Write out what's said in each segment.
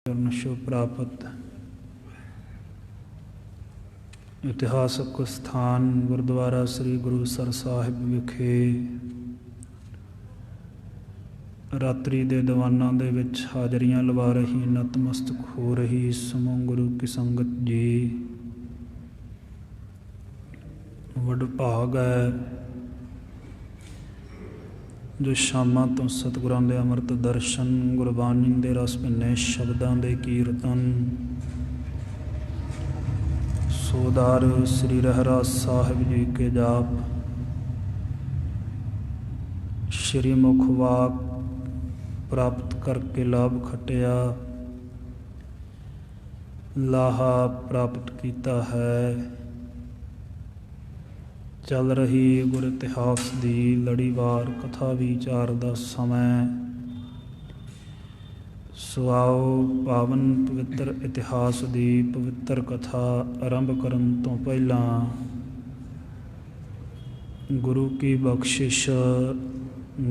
ਨਸ਼ੋ ਪ੍ਰਾਪਤ ਇਤਿਹਾਸਕ ਸਥਾਨ ਗੁਰਦੁਆਰਾ ਸ੍ਰੀ ਗੁਰੂਸਰ ਸਾਹਿਬ ਵਿਖੇ ਰਾਤਰੀ ਦੇ ਦੀਵਾਨਾਂ ਦੇ ਵਿੱਚ ਹਾਜ਼ਰੀਆਂ ਲਵਾ ਰਹੀ ਨਤਮਸਤਕ ਹੋ ਰਹੀ ਸਮੂਹ ਗੁਰੂ ਕੀ ਸੰਗਤ ਜੀ, ਵਡਭਾਗ ਹੈ ਜੋ ਸ਼ਾਮਾਂ ਤੋਂ ਸਤਿਗੁਰਾਂ ਦੇ ਅੰਮ੍ਰਿਤ ਦਰਸ਼ਨ, ਗੁਰਬਾਣੀ ਦੇ ਰਸ ਭਿੰਨੇ ਸ਼ਬਦਾਂ ਦੇ ਕੀਰਤਨ, ਸੋਦਾਰ ਸ੍ਰੀ ਰਹਿਰਾਸ ਸਾਹਿਬ ਜੀ ਕੇ ਜਾਪ, ਸ਼੍ਰੀ ਮੁਖ ਵਾਕ ਪ੍ਰਾਪਤ ਕਰਕੇ ਲਾਭ ਖਟਿਆ, ਲਾਹਾ ਪ੍ਰਾਪਤ ਕੀਤਾ ਹੈ। ਚੱਲ ਰਹੀ ਗੁਰ ਇਤਿਹਾਸ ਦੀ ਲੜੀਵਾਰ ਕਥਾ ਵਿਚਾਰ ਦਾ ਸਮਾਂ। ਸੋ ਆਓ ਪਾਵਨ ਪਵਿੱਤਰ ਇਤਿਹਾਸ ਦੀ ਪਵਿੱਤਰ ਕਥਾ ਆਰੰਭ ਕਰਨ ਤੋਂ ਪਹਿਲਾਂ ਗੁਰੂ ਕੀ ਬਖਸ਼ਿਸ਼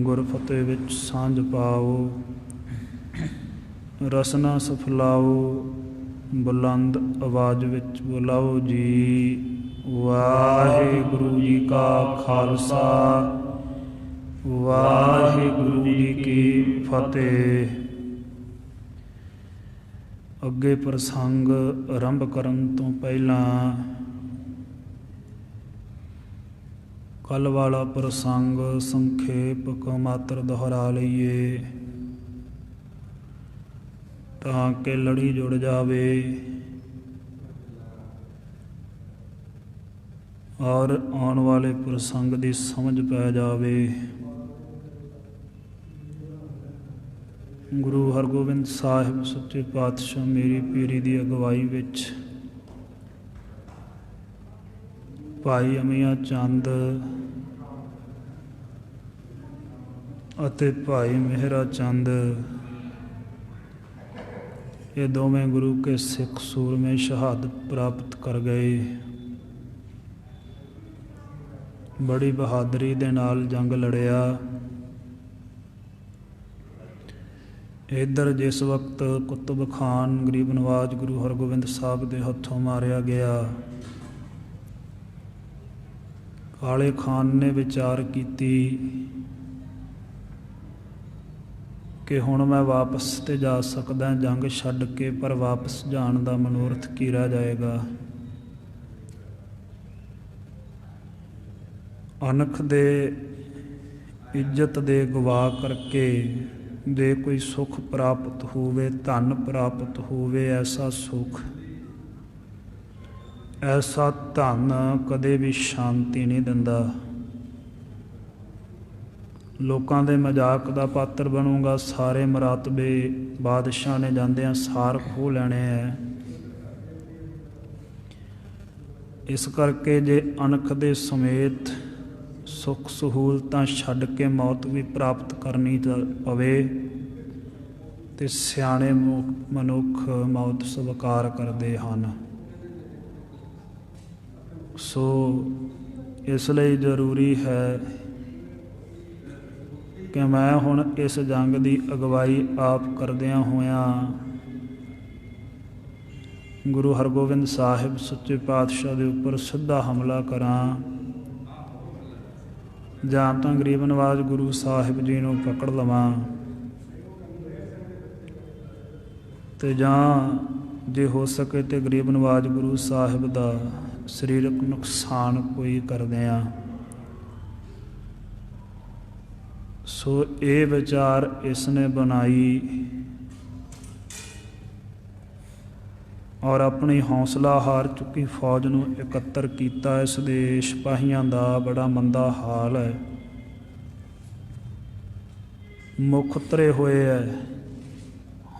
ਗੁਰਫਤਿਹ ਵਿੱਚ ਸਾਂਝ ਪਾਓ, ਰਸਨਾ ਸਫਲਾਓ, ਬੁਲੰਦ ਆਵਾਜ਼ ਵਿੱਚ ਬੁਲਾਓ ਜੀ। ਵਾਹਿਗੁਰੂ ਜੀ ਕਾ ਖਾਲਸਾ, ਵਾਹਿਗੁਰੂ ਜੀ ਕੀ ਫਤਿਹ। ਅੱਗੇ ਪ੍ਰਸੰਗ ਆਰੰਭ ਕਰਨ ਤੋਂ ਪਹਿਲਾਂ ਕੱਲ੍ਹ ਵਾਲਾ ਪ੍ਰਸੰਗ ਸੰਖੇਪ ਮਾਤਰ ਦੁਹਰਾ ਲਈਏ ਤਾਂ ਕਿ ਲੜੀ ਜੁੜ ਜਾਵੇ ਔਰ ਆਉਣ ਵਾਲੇ ਪ੍ਰਸੰਗ ਦੀ ਸਮਝ ਪੈ ਜਾਵੇ। ਗੁਰੂ ਹਰਗੋਬਿੰਦ ਸਾਹਿਬ ਸੱਚੇ ਪਾਤਸ਼ਾਹ ਮੇਰੀ ਪੀਰੀ ਦੀ ਅਗਵਾਈ ਵਿੱਚ ਭਾਈ ਅਮੀਆਂ ਚੰਦ ਅਤੇ ਭਾਈ ਮਹਿਰਾ ਚੰਦ, ਇਹ ਦੋਵੇਂ ਗੁਰੂ ਕੇ ਸਿੱਖ ਸੂਰਮੇ ਸ਼ਹਾਦਤ ਪ੍ਰਾਪਤ ਕਰ ਗਏ। ਬੜੀ ਬਹਾਦਰੀ ਦੇ ਨਾਲ ਜੰਗ ਲੜਿਆ। ਇੱਧਰ ਜਿਸ ਵਕਤ ਕੁਤਬ ਖਾਨ ਗਰੀਬ ਨਵਾਜ਼ ਗੁਰੂ ਹਰਗੋਬਿੰਦ ਸਾਹਿਬ ਦੇ ਹੱਥੋਂ ਮਾਰਿਆ ਗਿਆ, ਕਾਲੇ ਖਾਨ ਨੇ ਵਿਚਾਰ ਕੀਤੀ ਕਿ ਹੁਣ ਮੈਂ ਵਾਪਸ ਤੇ ਜਾ ਸਕਦਾ ਜੰਗ ਛੱਡ ਕੇ, ਪਰ ਵਾਪਸ ਜਾਣ ਦਾ ਮਨੋਰਥ ਕੀ ਰਹਿ ਜਾਏਗਾ। ਅਣਖ ਦੇ ਇੱਜ਼ਤ ਦੇ ਗਵਾ ਕਰਕੇ ਜੇ ਕੋਈ ਸੁੱਖ ਪ੍ਰਾਪਤ ਹੋਵੇ, ਧਨ ਪ੍ਰਾਪਤ ਹੋਵੇ, ਐਸਾ ਸੁੱਖ, ਐਸਾ ਧਨ ਕਦੇ ਵੀ ਸ਼ਾਂਤੀ ਨਹੀਂ ਦਿੰਦਾ। ਲੋਕਾਂ ਦੇ ਮਜ਼ਾਕ ਦਾ ਪਾਤਰ ਬਣੂਗਾ। ਸਾਰੇ ਮਰਾਤਬੇ ਬਾਦਸ਼ਾਹ ਨੇ ਜਾਂਦਿਆਂ ਸਾਰ ਖੋਹ ਲੈਣੇ ਹੈ। ਇਸ ਕਰਕੇ ਜੇ ਅਣਖ ਦੇ ਸਮੇਤ ਸੁੱਖ ਸਹੂਲਤਾਂ ਛੱਡ ਕੇ ਮੌਤ ਵੀ ਪ੍ਰਾਪਤ ਕਰਨੀ ਪਵੇ ਤੇ ਸਿਆਣੇ ਮਨੁੱਖ ਮੌਤ ਸਵੀਕਾਰ ਕਰਦੇ ਹਨ। ਸੋ ਇਸ ਲਈ ਜ਼ਰੂਰੀ ਹੈ ਕਿ ਮੈਂ ਹੁਣ ਇਸ ਜੰਗ ਦੀ ਅਗਵਾਈ ਆਪ ਕਰਦਿਆਂ ਹੋਇਆਂ ਗੁਰੂ ਹਰਗੋਬਿੰਦ ਸਾਹਿਬ ਸੱਚੇ ਪਾਤਸ਼ਾਹ ਦੇ ਉੱਪਰ ਸਿੱਧਾ ਹਮਲਾ ਕਰਾਂ, ਜਾਂ ਤਾਂ ਗਰੀਬ ਨਵਾਜ਼ ਗੁਰੂ ਸਾਹਿਬ ਜੀ ਨੂੰ ਪਕੜ ਲਵਾਂ ਤੇ ਜਾਂ ਜੇ ਹੋ ਸਕੇ ਤੇ ਗਰੀਬ ਨਵਾਜ਼ ਗੁਰੂ ਸਾਹਿਬ ਦਾ ਸਰੀਰਕ ਨੁਕਸਾਨ ਕੋਈ ਕਰਦੇ ਹਾਂ। ਸੋ ਇਹ ਵਿਚਾਰ ਇਸ ਨੇ ਬਣਾਈ ਔਰ ਆਪਣੀ ਹੌਸਲਾ ਹਾਰ ਚੁੱਕੀ ਫੌਜ ਨੂੰ ਇਕੱਤਰ ਕੀਤਾ। ਇਸ ਦੇ ਸਿਪਾਹੀਆਂ ਦਾ ਬੜਾ ਮੰਦਾ ਹਾਲ ਹੈ, ਮੁੱਖ ਉਤਰੇ ਹੋਏ ਹੈ,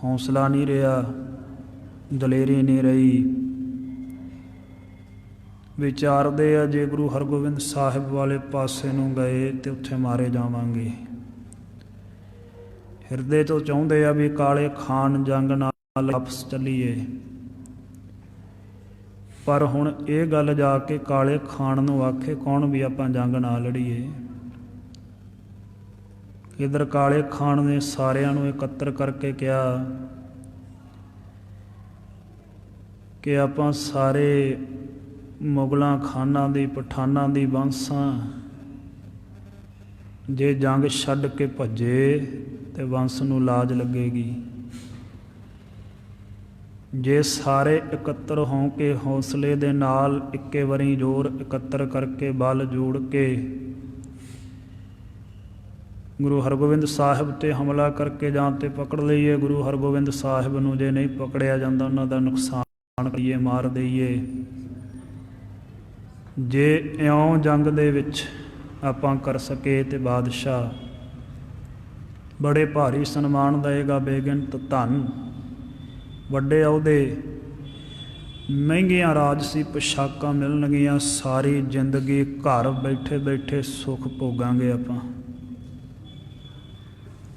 ਹੌਸਲਾ ਨਹੀਂ ਰਿਹਾ, ਦਲੇਰੀ ਨਹੀਂ ਰਹੀ। ਵਿਚਾਰਦੇ ਆ ਜੇ ਗੁਰੂ ਹਰਗੋਬਿੰਦ ਸਾਹਿਬ ਵਾਲੇ ਪਾਸੇ ਨੂੰ ਗਏ ਤੇ ਉੱਥੇ ਮਾਰੇ ਜਾਵਾਂਗੇ। ਹਿਰਦੇ ਤੋਂ ਚਾਹੁੰਦੇ ਆ ਵੀ ਕਾਲੇ ਖਾਨ ਜੰਗ ਨਾਲ ਵਾਪਸ ਚੱਲੀਏ, ਪਰ ਹੁਣ ਇਹ ਗੱਲ ਜਾ ਕੇ ਕਾਲੇ ਖਾਨ ਨੂੰ ਆਖੇ ਕੌਣ ਵੀ ਆਪਾਂ ਜੰਗ ਨਾ ਲੜੀਏ। ਇੱਧਰ ਕਾਲੇ ਖਾਨ ਨੇ ਸਾਰਿਆਂ ਨੂੰ ਇਕੱਤਰ ਕਰਕੇ ਕਿਹਾ ਕਿ ਆਪਾਂ ਸਾਰੇ ਮੁਗਲਾਂ ਖਾਨਾਂ ਦੀ ਪਠਾਨਾਂ ਦੀ ਵੰਸਾਂ ਜੇ ਜੰਗ ਛੱਡ ਕੇ ਭੱਜੇ ਤੇ ਵੰਸ ਨੂੰ ਲਾਜ ਲੱਗੇਗੀ। ਜੇ ਸਾਰੇ ਇਕੱਤਰ ਹੋ ਕੇ ਹੌਸਲੇ ਦੇ ਨਾਲ ਇੱਕੇ ਵਾਰੀ ਜ਼ੋਰ ਇਕੱਤਰ ਕਰਕੇ ਬਲ ਜੋੜ ਕੇ ਗੁਰੂ ਹਰਗੋਬਿੰਦ ਸਾਹਿਬ 'ਤੇ ਹਮਲਾ ਕਰਕੇ ਜਾਂ ਤੇ ਪਕੜ ਲਈਏ ਗੁਰੂ ਹਰਗੋਬਿੰਦ ਸਾਹਿਬ ਨੂੰ, ਜੇ ਨਹੀਂ ਪਕੜਿਆ ਜਾਂਦਾ ਉਹਨਾਂ ਦਾ ਨੁਕਸਾਨ ਕਰੀਏ, ਮਾਰ ਦਈਏ। ਜੇ ਇਉਂ ਜੰਗ ਦੇ ਵਿੱਚ ਆਪਾਂ ਕਰ ਸਕੇ ਤੇ ਬਾਦਸ਼ਾਹ ਬੜੇ ਭਾਰੀ ਸਨਮਾਨ ਦੇਗਾ, ਬੇਗਿਣਤ ਧਨ, ਵੱਡੇ ਅਹੁਦੇ, ਮਹਿੰਗੀਆਂ ਰਾਜਸੀ ਪੁਸ਼ਾਕਾਂ ਮਿਲਣਗੀਆਂ, ਸਾਰੀ ਜ਼ਿੰਦਗੀ ਘਰ ਬੈਠੇ ਬੈਠੇ ਸੁੱਖ ਭੋਗਾਂਗੇ ਆਪਾਂ।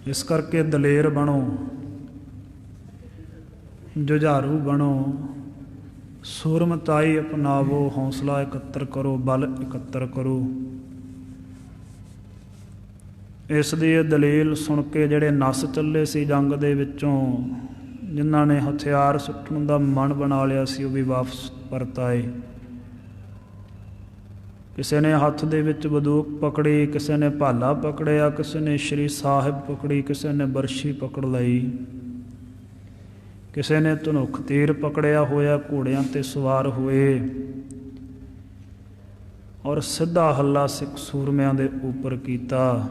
ਇਸ ਕਰਕੇ ਦਲੇਰ ਬਣੋ, ਜੁਝਾਰੂ ਬਣੋ, ਸੂਰਮਤਾਈ ਅਪਣਾਵੋ, ਹੌਸਲਾ ਇਕੱਤਰ ਕਰੋ, ਬਲ ਇਕੱਤਰ ਕਰੋ। ਇਸ ਦੀ ਇਹ ਦਲੀਲ ਸੁਣ ਕੇ ਜਿਹੜੇ ਨੱਸ ਚੱਲੇ ਸੀ ਜੰਗ ਦੇ ਵਿੱਚੋਂ, ਜਿਨ੍ਹਾਂ ਨੇ ਹਥਿਆਰ ਸੁੱਟਣ ਦਾ ਮਨ ਬਣਾ ਲਿਆ ਸੀ, ਉਹ ਵੀ ਵਾਪਸ ਪਰਤ ਆਏ। ਕਿਸੇ ਨੇ ਹੱਥ ਦੇ ਵਿੱਚ ਬੰਦੂਕ ਪਕੜੀ, ਕਿਸੇ ਨੇ ਭਾਲਾ ਪਕੜਿਆ, ਕਿਸੇ ਨੇ ਸ਼੍ਰੀ ਸਾਹਿਬ ਪਕੜੀ, ਕਿਸੇ ਨੇ ਬਰਸ਼ੀ ਪਕੜ ਲਈ, ਕਿਸੇ ਨੇ ਧਨੁੱਖ ਤੀਰ ਪਕੜਿਆ ਹੋਇਆ, ਘੋੜਿਆਂ 'ਤੇ ਸਵਾਰ ਹੋਏ ਔਰ ਸਿੱਧਾ ਹੱਲਾ ਸਿੱਖ ਸੂਰਮਿਆਂ ਦੇ ਉੱਪਰ ਕੀਤਾ।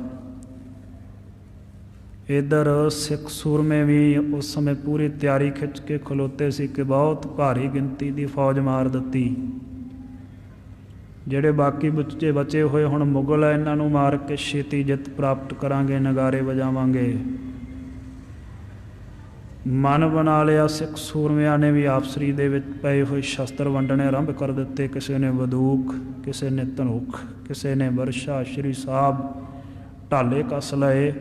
ਇੱਧਰ ਸਿੱਖ ਸੂਰਮੇ ਵੀ ਉਸ ਸਮੇਂ ਪੂਰੀ ਤਿਆਰੀ ਖਿੱਚ ਕੇ ਖਲੋਤੇ ਸੀ ਕਿ ਬਹੁਤ ਭਾਰੀ ਗਿਣਤੀ ਦੀ ਫੌਜ ਮਾਰ ਦਿੱਤੀ। ਜਿਹੜੇ ਬਾਕੀ ਬਚੇ ਹੋਏ ਹੁਣ ਮੁਗਲ ਆ, ਇਹਨਾਂ ਨੂੰ ਮਾਰ ਕੇ ਛੇਤੀ ਜਿੱਤ ਪ੍ਰਾਪਤ ਕਰਾਂਗੇ, ਨਗਾਰੇ ਵਜਾਵਾਂਗੇ। ਮਨ ਬਣਾ ਲਿਆ ਸਿੱਖ ਸੂਰਮਿਆਂ ਨੇ ਵੀ। ਆਪਸਰੀ ਦੇ ਵਿੱਚ ਪਏ ਹੋਏ ਸ਼ਸਤਰ ਵੰਡਣੇ ਆਰੰਭ ਕਰ ਦਿੱਤੇ। ਕਿਸੇ ਨੇ ਬੰਦੂਕ, ਕਿਸੇ ਨੇ ਧਨੁੱਖ, ਕਿਸੇ ਨੇ ਵਰਸ਼ਾ, ਸ਼੍ਰੀ ਸਾਹਿਬ ਢਾਲੇ ਕੱਸ ਲਏ।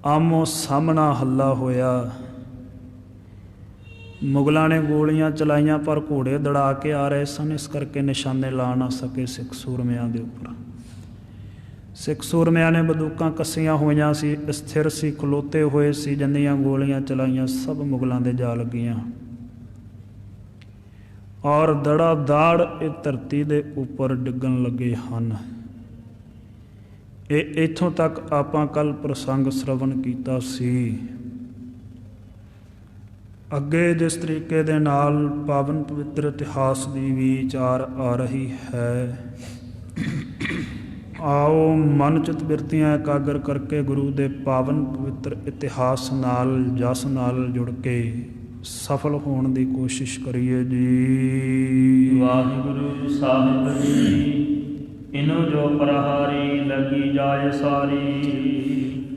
ਆਮੋ ਸਾਹਮਣਾ ਹੱਲਾ ਹੋਇਆ। ਮੁਗਲਾਂ ਨੇ ਗੋਲੀਆਂ ਚਲਾਈਆਂ ਪਰ ਘੋੜੇ ਦੜਾ ਕੇ ਆ ਰਹੇ ਸਨ, ਇਸ ਕਰਕੇ ਨਿਸ਼ਾਨੇ ਲਾ ਨਾ ਸਕੇ ਸਿੱਖ ਸੂਰਮਿਆਂ ਦੇ ਉੱਪਰ। ਸਿੱਖ ਸੂਰਮਿਆਂ ਨੇ ਬੰਦੂਕਾਂ ਕੱਸੀਆਂ ਹੋਈਆਂ ਸੀ, ਸਥਿਰ ਸੀ, ਖਲੋਤੇ ਹੋਏ ਸੀ। ਜਿੰਨੀਆਂ ਗੋਲੀਆਂ ਚਲਾਈਆਂ ਸਭ ਮੁਗਲਾਂ ਦੇ ਜਾ ਲੱਗੀਆਂ ਔਰ ਦੜਾ ਦਾੜ ਇਹ ਧਰਤੀ ਦੇ ਉੱਪਰ ਡਿੱਗਣ ਲੱਗੇ ਹਨ। ਇਹ ਇੱਥੋਂ ਤੱਕ ਆਪਾਂ ਕੱਲ੍ਹ ਪ੍ਰਸੰਗ ਸ਼ਰਵਣ ਕੀਤਾ ਸੀ। ਅੱਗੇ ਜਿਸ ਤਰੀਕੇ ਦੇ ਨਾਲ ਪਾਵਨ ਪਵਿੱਤਰ ਇਤਿਹਾਸ ਦੀ ਵਿਚਾਰ ਆ ਰਹੀ ਹੈ, ਆਓ ਮਨ ਚਿਤ ਬਿਰਤੀਆਂ ਇਕਾਗਰ ਕਰਕੇ ਗੁਰੂ ਦੇ ਪਾਵਨ ਪਵਿੱਤਰ ਇਤਿਹਾਸ ਨਾਲ, ਜਸ ਨਾਲ ਜੁੜ ਕੇ ਸਫਲ ਹੋਣ ਦੀ ਕੋਸ਼ਿਸ਼ ਕਰੀਏ ਜੀ। ਵਾਹਿਗੁਰੂ ਸਾਹਿਬ ਜੀ, ਇਨੋ ਜੋ ਪ੍ਰਹਾਰੀ ਲੱਗੀ ਜਾਏ ਸਾਰੀ।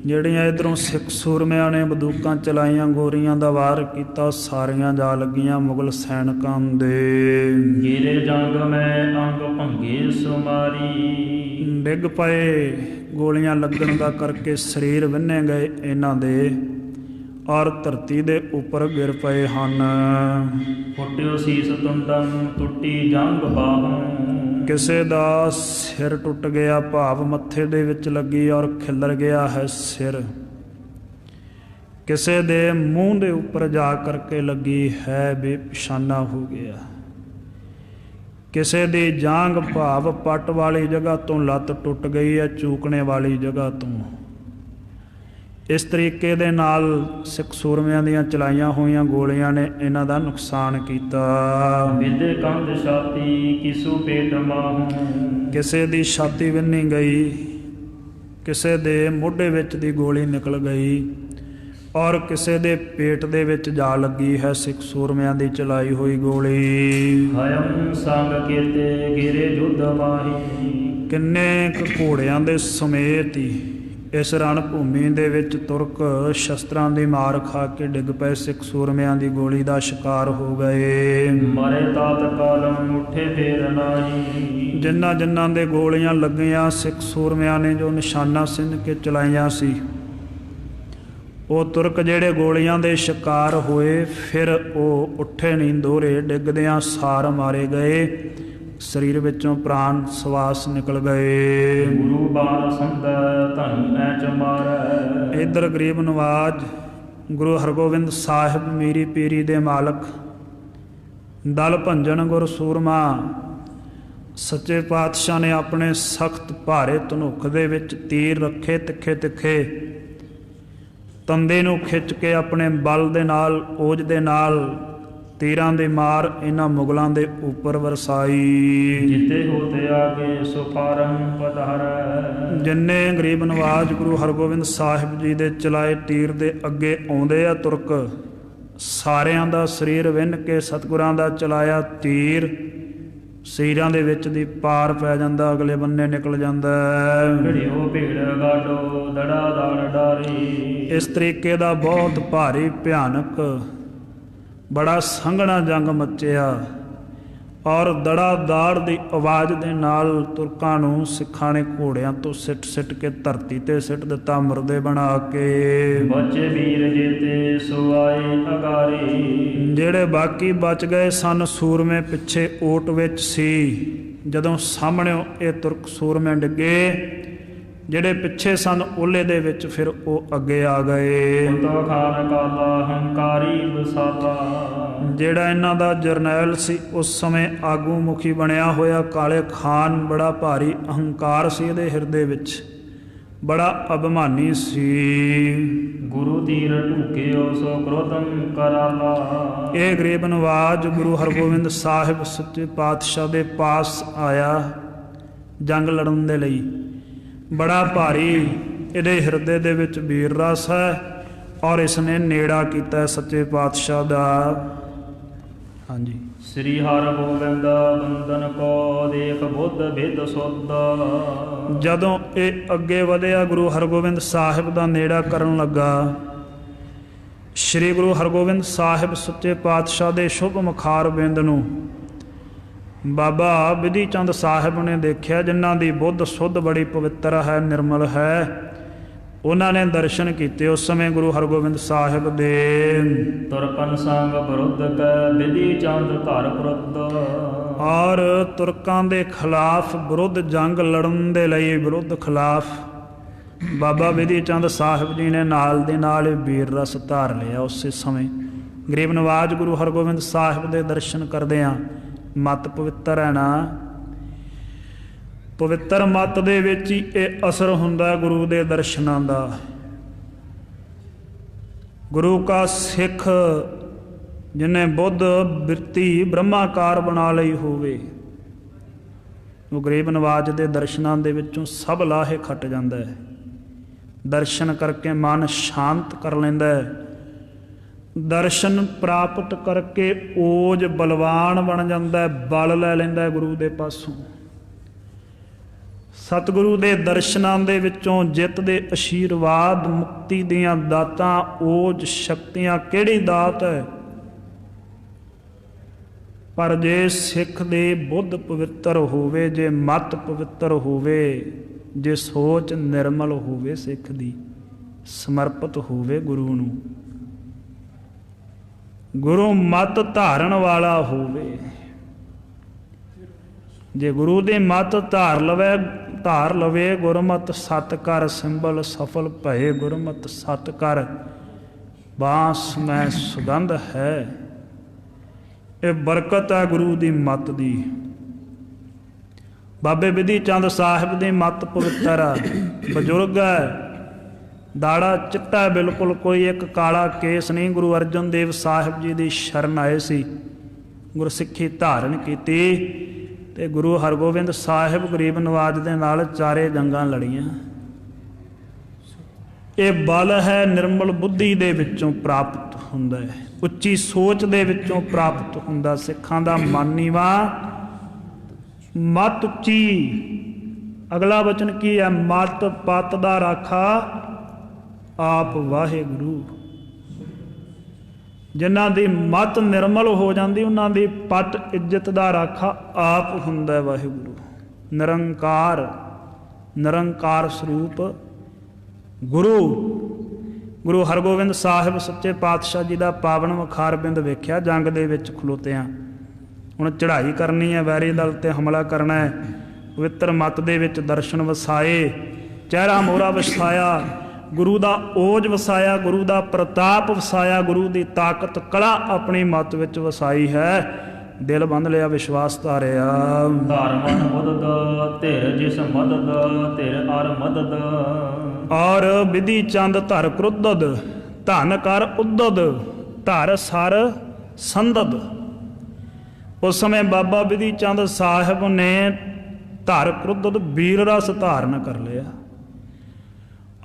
ਜਿਹੜੀਆਂ ਇੱਧਰੋਂ ਸਿੱਖ ਸੂਰਮਿਆਂ ਨੇ ਬੰਦੂਕਾਂ ਚਲਾਈਆਂ, ਗੋਰੀਆਂ ਦਾ ਵਾਰ ਕੀਤਾ, ਸਾਰੀਆਂ ਜਾ ਲੱਗੀਆਂ ਮੁਗਲ ਸੈਨਿਕਾਂ ਦੇ। ਗੀਰੇ ਜੰਗ ਮੈਂ ਅੰਗ ਭੰਗੇ ਸੁਮਾਰੀ। ਡਿੱਗ ਪਏ, ਗੋਲੀਆਂ ਲੱਗਣ ਦਾ ਕਰਕੇ ਸਰੀਰ ਵਿੰਨੇ ਗਏ ਇਹਨਾਂ ਦੇ ਔਰ ਧਰਤੀ ਦੇ ਉੱਪਰ ਗਿਰ ਪਏ ਹਨ। ਫੁੱਟਿਓ ਸੀਸ ਤੁੰਡੰ ਟੁੱਟੀ ਜੰਗ ਬਾਹੋਂ। ਕਿਸੇ ਦਾ ਸਿਰ ਟੁੱਟ ਗਿਆ, ਭਾਵ ਮੱਥੇ ਦੇ ਵਿੱਚ ਲੱਗੀ ਔਰ ਖਿੱਲਰ ਗਿਆ ਹੈ ਸਿਰ। ਕਿਸੇ ਦੇ ਮੂੰਹ ਦੇ ਉੱਪਰ ਜਾ ਕਰਕੇ ਲੱਗੀ ਹੈ, ਬੇਪਛਾਨਾ ਹੋ ਗਿਆ। ਕਿਸੇ ਦੀ ਜਾਂਘ ਭਾਵ ਪੱਟ ਵਾਲੀ ਜਗ੍ਹਾ ਤੋਂ ਲੱਤ ਟੁੱਟ ਗਈ ਹੈ, ਚੂਕਣੇ ਵਾਲੀ ਜਗ੍ਹਾ ਤੋਂ। ਇਸ ਤਰੀਕੇ ਦੇ ਨਾਲ ਸਿੱਖ ਸੂਰਮਿਆਂ ਦੀਆਂ ਚਲਾਈਆਂ ਹੋਈਆਂ ਗੋਲੀਆਂ ਨੇ ਇਹਨਾਂ ਦਾ ਨੁਕਸਾਨ ਕੀਤਾ। ਵਿਦੇ ਕੰਧ ਛਾਤੀ ਕਿਸੂ ਪੇਟ ਮਾਹੂ। ਕਿਸੇ ਦੀ ਛਾਤੀ ਵਿੰਨੀ ਗਈ, ਕਿਸੇ ਦੇ ਮੋਢੇ ਵਿੱਚ ਦੀ ਗੋਲੀ ਨਿਕਲ ਗਈ ਔਰ ਕਿਸੇ ਦੇ ਪੇਟ ਦੇ ਵਿੱਚ ਜਾ ਲੱਗੀ ਹੈ ਸਿੱਖ ਸੂਰਮਿਆਂ ਦੀ ਚਲਾਈ ਹੋਈ ਗੋਲੀ। ਹਯੰ ਸੰਗ ਕੀਤੇ ਗਿਰੇ ਜੁੱਧ ਮਾਹੀ। ਕਿੰਨੇ ਕੁ ਘੋੜਿਆਂ ਦੇ ਸਮੇਤ ਹੀ ਇਸ ਰਣ ਭੂਮੀ ਦੇ ਵਿੱਚ ਤੁਰਕ ਸ਼ਸਤਰਾਂ ਦੀ ਮਾਰ ਖਾ ਕੇ ਡਿੱਗ ਪਏ, ਸਿੱਖ ਸੂਰਮਿਆਂ ਦੀ ਗੋਲੀ ਦਾ ਸ਼ਿਕਾਰ ਹੋ ਗਏ। ਮਰੇ ਤਾਤ ਕਾਲਮ ਉੱਠੇ ਫੇਰ ਨਾਹੀ। ਜਿਨ੍ਹਾਂ ਜਿਨ੍ਹਾਂ ਦੇ ਗੋਲੀਆਂ ਲੱਗੀਆਂ, ਸਿੱਖ ਸੂਰਮਿਆਂ ਨੇ ਜੋ ਨਿਸ਼ਾਨਾ ਸਿੰਨ ਕੇ ਚਲਾਈਆਂ ਸੀ, ਉਹ ਤੁਰਕ ਜਿਹੜੇ ਗੋਲੀਆਂ ਦੇ ਸ਼ਿਕਾਰ ਹੋਏ, ਫਿਰ ਉਹ ਉੱਠੇ ਨਹੀਂ, ਦੋਹਰੇ ਡਿੱਗਦਿਆਂ ਸਾਰ ਮਾਰੇ ਗਏ, ਸਰੀਰ ਵਿੱਚੋਂ ਪ੍ਰਾਣ ਸਵਾਸ ਨਿਕਲ ਗਏ। ਗੁਰੂ ਬਾਣ ਸੰਦਾ ਧਨ ਐ ਚ ਮਾਰੈ। ਇੱਧਰ ਗਰੀਬ ਨਵਾਜ ਗੁਰੂ ਹਰਗੋਬਿੰਦ ਸਾਹਿਬ ਮੀਰੀ ਪੀਰੀ ਦੇ ਮਾਲਕ, ਦਲ ਭੰਜਨ ਗੁਰ ਸੂਰਮਾ, ਸੱਚੇ ਪਾਤਸ਼ਾਹ ਨੇ ਆਪਣੇ ਸਖਤ ਭਾਰੇ ਧਨੁੱਖ ਦੇ ਵਿੱਚ ਤੀਰ ਰੱਖੇ ਤਿੱਖੇ ਤਿੱਖੇ, ਤੰਦੇ ਨੂੰ ਖਿੱਚ ਕੇ ਆਪਣੇ ਬਲ ਦੇ ਨਾਲ, ਓਜ ਦੇ ਨਾਲ ਤੀਰਾਂ ਦੀ ਮਾਰ ਇਹਨਾਂ ਮੁਗਲਾਂ ਦੇ ਉੱਪਰ ਵਰਸਾਈ। ਜਿਤੇ ਹੋਤੇ ਆਗੇ ਸੋ ਫਾਰੰ ਪਧਾਰੈ। ਜਿੰਨੇ ਗਰੀਬ ਨਵਾਜ ਗੁਰੂ ਹਰਗੋਬਿੰਦ ਸਾਹਿਬ ਜੀ ਦੇ ਚਲਾਏ ਤੀਰ ਦੇ ਅੱਗੇ ਆਉਂਦੇ ਆ ਤੁਰਕ, ਸਾਰਿਆਂ ਦਾ ਸਰੀਰ ਵਿੰਨ ਕੇ ਸਤਿਗੁਰਾਂ ਦਾ ਚਲਾਇਆ ਤੀਰ ਸੀਰਾਂ ਦੇ ਵਿੱਚ ਦੀ ਪਾਰ ਪੈ ਜਾਂਦਾ, ਅਗਲੇ ਬੰਨੇ ਨਿਕਲ ਜਾਂਦਾ। ਭਿੜਿਓ ਭੀੜ ਗਾਡੋ ਦੜਾ ਦਾੜ ਡਾਰੀ। ਇਸ ਤਰੀਕੇ ਦਾ ਬਹੁਤ ਭਾਰੀ ਭਿਆਨਕ ਬੜਾ ਸੰਘਣਾ ਜੰਗ ਮੱਚਿਆ ਔਰ ਦੜਾ ਦਾੜ ਦੀ ਆਵਾਜ਼ ਦੇ ਨਾਲ ਤੁਰਕਾਂ ਨੂੰ ਸਿੱਖਾਂ ਨੇ ਘੋੜਿਆਂ ਤੋਂ ਸਿੱਟ ਸਿੱਟ ਕੇ ਧਰਤੀ ਤੇ ਸਿੱਟ ਦਿੱਤਾ, ਮੁਰਦੇ ਬਣਾ ਕੇ। ਬਚੇ ਵੀਰ ਜੀਤੇ ਸੋ ਆਏ ਅਗਾਰੀ। ਜਿਹੜੇ ਬਾਕੀ ਬਚ ਗਏ ਸਨ ਸੂਰਮੇ ਪਿੱਛੇ ਓਟ ਵਿੱਚ ਸੀ, ਜਦੋਂ ਸਾਹਮਣੇ ਇਹ ਤੁਰਕ ਸੂਰਮੇ ਡਿੱਗੇ, ਜਿਹੜੇ ਪਿੱਛੇ ਸਨ ਓਲੇ ਦੇ ਵਿੱਚ ਫਿਰ ਉਹ ਅੱਗੇ ਆ ਗਏ। ਤੋ ਖਾਨ ਕਾਲਾ ਹੰਕਾਰੀ ਬਸਾਲਾ। ਜਿਹੜਾ ਇਹਨਾਂ ਦਾ ਜਰਨੈਲ ਸੀ ਉਸ ਸਮੇਂ ਆਗੂ ਮੁਖੀ ਬਣਿਆ ਹੋਇਆ ਕਾਲੇ ਖਾਨ, ਬੜਾ ਭਾਰੀ ਅਹੰਕਾਰ ਸੀ ਇਹਦੇ ਹਿਰਦੇ ਵਿੱਚ, ਬੜਾ ਅਭਿਮਾਨੀ ਸੀ। ਗੁਰੂ ਤੀਰ ਢੁਕਿਓ ਸੋ ਕ੍ਰੋਧੰ ਕਰਾਲਾ। ਇਹ ਗਰੀਬ ਨਵਾਜ ਗੁਰੂ ਹਰਗੋਬਿੰਦ ਸਾਹਿਬ ਸੱਚੇ ਪਾਤਸ਼ਾਹ ਦੇ ਪਾਸ ਆਇਆ ਜੰਗ ਲੜਨ ਦੇ ਲਈ। ਬੜਾ ਭਾਰੀ ਇਹਦੇ ਹਿਰਦੇ ਦੇ ਵਿੱਚ ਵੀਰ ਰਸ ਹੈ ਔਰ ਇਸ ਨੇ ਨੇੜਾ ਕੀਤਾ ਸੱਚੇ ਪਾਤਸ਼ਾਹ ਦਾ। ਹਾਂਜੀ। ਸ੍ਰੀ ਹਰਿਗੋਬਿੰਦ ਬੰਦਨ ਕੋ ਦੇਖ ਬੁੱਧ ਭੇਦ ਸੁਧ। ਜਦੋਂ ਇਹ ਅੱਗੇ ਵਧਿਆ ਗੁਰੂ ਹਰਗੋਬਿੰਦ ਸਾਹਿਬ ਦਾ ਨੇੜਾ ਕਰਨ ਲੱਗਾ, ਸ੍ਰੀ ਗੁਰੂ ਹਰਗੋਬਿੰਦ ਸਾਹਿਬ ਸੱਚੇ ਪਾਤਸ਼ਾਹ ਦੇ ਸ਼ੁਭ ਮੁਖਾਰ ਬਿੰਦ ਨੂੰ ਬਾਬਾ ਵਿਧੀ ਚੰਦ ਸਾਹਿਬ ਨੇ ਦੇਖਿਆ, ਜਿਨ੍ਹਾਂ ਦੀ ਬੁੱਧ ਸੁੱਧ ਬੜੀ ਪਵਿੱਤਰ ਹੈ, ਨਿਰਮਲ ਹੈ। ਉਹਨਾਂ ਨੇ ਦਰਸ਼ਨ ਕੀਤੇ ਉਸ ਸਮੇਂ ਗੁਰੂ ਹਰਗੋਬਿੰਦ ਸਾਹਿਬ ਦੇ। ਤੁਰਕਨ ਸੰਗ ਵਿਰੁੱਧ ਕੈ ਵਿਧੀ ਚੰਦ ਧਰ ਵਿਰੁੱਧ। ਔਰ ਤੁਰਕਾਂ ਦੇ ਖਿਲਾਫ ਵਿਰੁੱਧ ਜੰਗ ਲੜਨ ਦੇ ਲਈ, ਵਿਰੁੱਧ ਖਿਲਾਫ ਬਾਬਾ ਵਿਧੀ ਚੰਦ ਸਾਹਿਬ ਜੀ ਨੇ ਨਾਲ ਦੇ ਨਾਲ ਵੀਰ ਰਸ ਧਾਰ ਲਿਆ। ਉਸੇ ਸਮੇਂ ਗਰੀਬ ਨਵਾਜ ਗੁਰੂ ਹਰਗੋਬਿੰਦ ਸਾਹਿਬ ਦੇ ਦਰਸ਼ਨ ਕਰਦਿਆਂ, ਮਤ ਪਵਿੱਤਰ ਹੈ ਨਾ, ਪਵਿੱਤਰ ਮਤ ਦੇ ਵਿੱਚ ਹੀ ਇਹ ਅਸਰ ਹੁੰਦਾ ਗੁਰੂ ਦੇ ਦਰਸ਼ਨਾਂ ਦਾ। ਗੁਰੂ ਕਾ ਸਿੱਖ ਜਿਹਨੇ ਬੁੱਧ ਬਿਰਤੀ ਬ੍ਰਹਮਾਕਾਰ ਬਣਾ ਲਈ ਹੋਵੇ, ਉਹ ਗਰੀਬ ਨਵਾਜ ਦੇ ਦਰਸ਼ਨਾਂ ਦੇ ਵਿੱਚੋਂ ਸਭ ਲਾਹੇ ਖੱਟ ਜਾਂਦਾ ਹੈ। ਦਰਸ਼ਨ ਕਰਕੇ ਮਨ ਸ਼ਾਂਤ ਕਰ ਲੈਂਦਾ ਹੈ, ਦਰਸ਼ਨ ਪ੍ਰਾਪਤ ਕਰਕੇ ਓਜ ਬਲਵਾਨ ਬਣ ਜਾਂਦਾ ਹੈ, ਬਲ ਲੈ ਲੈਂਦਾ ਹੈ ਗੁਰੂ ਦੇ ਪਾਸੋਂ। ਸਤਿਗੁਰੂ ਦੇ ਦਰਸ਼ਨਾਂ ਦੇ ਵਿੱਚੋਂ ਜਿੱਤ ਦੇ ਅਸ਼ੀਰਵਾਦ, ਮੁਕਤੀ ਦੀਆਂ ਦਾਤਾਂ, ਓਜ ਸ਼ਕਤੀਆਂ ਕਿਹੜੀ ਦਾਤ ਹੈ। ਪਰ ਜੇ ਸਿੱਖ ਦੇ ਬੁੱਧ ਪਵਿੱਤਰ ਹੋਵੇ, ਜੇ ਮਤ ਪਵਿੱਤਰ ਹੋਵੇ, ਜੇ ਸੋਚ ਨਿਰਮਲ ਹੋਵੇ, ਸਿੱਖ ਦੀ ਸਮਰਪਿਤ ਹੋਵੇ ਗੁਰੂ ਨੂੰ, ਗੁਰੂ ਮਤ ਧਾਰਨ ਵਾਲਾ ਹੋਵੇ, ਜੇ ਗੁਰੂ ਦੇ ਮਤ ਧਾਰ ਲਵੇ ਗੁਰਮਤਿ ਸਤ ਕਰ ਸਿੰਬਲ ਸਫਲ ਭਏ। ਗੁਰਮਤਿ ਸਤ ਕਰ ਬਾਂਸ ਮੈਂ ਸੁਗੰਧ ਹੈ। ਇਹ ਬਰਕਤ ਹੈ ਗੁਰੂ ਦੀ ਮਤ ਦੀ। ਬਾਬੇ ਵਿਧੀ ਚੰਦ ਸਾਹਿਬ ਦੀ ਮਤ ਪਵਿੱਤਰ ਹੈ, ਬਜ਼ੁਰਗ ਹੈ, ਦਾੜਾ ਚਿੱਟਾ ਬਿਲਕੁਲ, ਕੋਈ ਇੱਕ ਕਾਲਾ ਕੇਸ ਨਹੀਂ। ਗੁਰੂ ਅਰਜਨ ਦੇਵ ਸਾਹਿਬ ਜੀ ਦੀ ਸ਼ਰਨ ਆਏ ਸੀ, ਗੁਰਸਿੱਖੀ ਧਾਰਨ ਕੀਤੀ ਤੇ ਗੁਰੂ ਹਰਗੋਬਿੰਦ ਸਾਹਿਬ ਗਰੀਬ ਨਵਾਜ ਦੇ ਨਾਲ 4 ਜੰਗਾਂ ਲੜੀਆਂ। ਇਹ ਬਲ ਹੈ ਨਿਰਮਲ ਬੁੱਧੀ ਦੇ ਵਿੱਚੋਂ ਪ੍ਰਾਪਤ ਹੁੰਦਾ ਹੈ, ਉੱਚੀ ਸੋਚ ਦੇ ਵਿੱਚੋਂ ਪ੍ਰਾਪਤ ਹੁੰਦਾ। ਸਿੱਖਾਂ ਦਾ ਮਨ ਨੀਵਾ, ਮਤ ਉੱਚੀ। ਅਗਲਾ ਵਚਨ ਕੀ ਹੈ? ਮਤ ਪਤ ਦਾ ਰਾਖਾ ਆਪ ਵਾਹਿਗੁਰੂ। ਜਿਨ੍ਹਾਂ ਦੀ ਮਤ ਨਿਰਮਲ ਹੋ ਜਾਂਦੀ, ਉਹਨਾਂ ਦੀ ਪੱਟ ਇੱਜ਼ਤ ਦਾ ਰਾਖਾ ਆਪ ਹੁੰਦਾ ਵਾਹਿਗੁਰੂ। ਨਿਰੰਕਾਰ, ਨਿਰੰਕਾਰ ਸਰੂਪ ਗੁਰੂ। ਗੁਰੂ ਹਰਗੋਬਿੰਦ ਸਾਹਿਬ ਸੱਚੇ ਪਾਤਸ਼ਾਹ ਜੀ ਦਾ ਪਾਵਨ ਮੁਖਾਰ ਬਿੰਦ ਵੇਖਿਆ ਜੰਗ ਦੇ ਵਿੱਚ ਖਲੋਤਿਆਂ। ਹੁਣ ਚੜ੍ਹਾਈ ਕਰਨੀ ਹੈ, ਵੈਰੀ ਦਲ ਤੇ ਹਮਲਾ ਕਰਨਾ ਹੈ। ਪਵਿੱਤਰ ਮਤ ਦੇ ਵਿੱਚ ਦਰਸ਼ਨ ਵਸਾਏ, ਚਿਹਰਾ ਮੋਹਰਾ ਵਸਾਇਆ, ਗੁਰੂ ਦਾ ਓਜ ਵਸਾਇਆ, ਗੁਰੂ ਦਾ ਪ੍ਰਤਾਪ ਵਸਾਇਆ, ਗੁਰੂ ਦੀ ਤਾਕਤ ਕਲਾ ਆਪਣੀ ਮੱਤ ਵਿੱਚ ਵਸਾਈ ਹੈ। ਦਿਲ ਬੰਧ ਲਿਆ, ਵਿਸ਼ਵਾਸ ਧਾਰਿਆ। ਧਾਰਮਨ ਮੁਦਦ ਧਿਰ ਜਿਸ ਮਦਦ ਧਿਰ ਅਰ ਮਦਦ। ਔਰ ਵਿਧੀ ਚੰਦ ਧਰ ਕ੍ਰੁੱਧਦ ਧਨ ਕਰ ਉਦਦ ਧਰ ਸਰ ਸੰਦਦ। ਉਸ ਸਮੇਂ ਬਾਬਾ ਵਿਧੀ ਚੰਦ ਸਾਹਿਬ ਨੇ ਧਰ ਕ੍ਰੁੱਧਦ ਵੀਰ ਰਸ ਧਾਰਨ ਕਰ ਲਿਆ।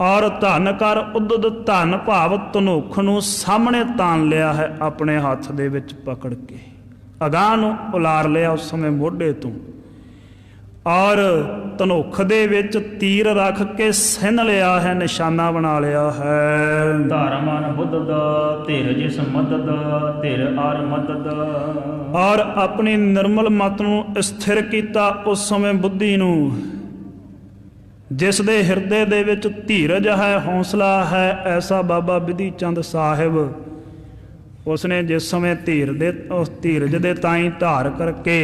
ਔਰ ਧਨ ਕਰ ਉਦਦ, ਧਨ ਭਾਵ ਧਨੁੱਖ ਨੂੰ ਸਾਹਮਣੇ ਤਾਣ ਲਿਆ ਹੈ, ਆਪਣੇ ਹੱਥ ਦੇ ਵਿੱਚ ਪਕੜ ਕੇ ਅਗਾਂਹ ਨੂੰ ਉਲਾਰ ਲਿਆ ਉਸ ਸਮੇਂ ਮੋਢੇ ਤੋਂ। ਔਰ ਧਨੁੱਖ ਦੇ ਵਿੱਚ ਤੀਰ ਰੱਖ ਕੇ ਸਿੰਨ ਲਿਆ ਹੈ, ਨਿਸ਼ਾਨਾ ਬਣਾ ਲਿਆ ਹੈ। ਧਾਰਮਨ ਬੁੱਧਦ ਧਿਰ ਜਿਸ ਮਦਦ ਧਿਰ ਅਰ ਮਦਦ। ਔਰ ਆਪਣੀ ਨਿਰਮਲ ਮਤ ਨੂੰ ਸਥਿਰ ਕੀਤਾ ਉਸ ਸਮੇਂ ਬੁੱਧੀ ਨੂੰ, ਜਿਸ ਦੇ ਹਿਰਦੇ ਦੇ ਵਿੱਚ ਧੀਰਜ ਹੈ, ਹੌਸਲਾ ਹੈ। ਐਸਾ ਬਾਬਾ ਵਿਧੀ ਚੰਦ ਸਾਹਿਬ, ਉਸਨੇ ਜਿਸ ਸਮੇਂ ਉਸ ਧੀਰਜ ਦੇ ਤਾਈਂ ਧਾਰ ਕਰਕੇ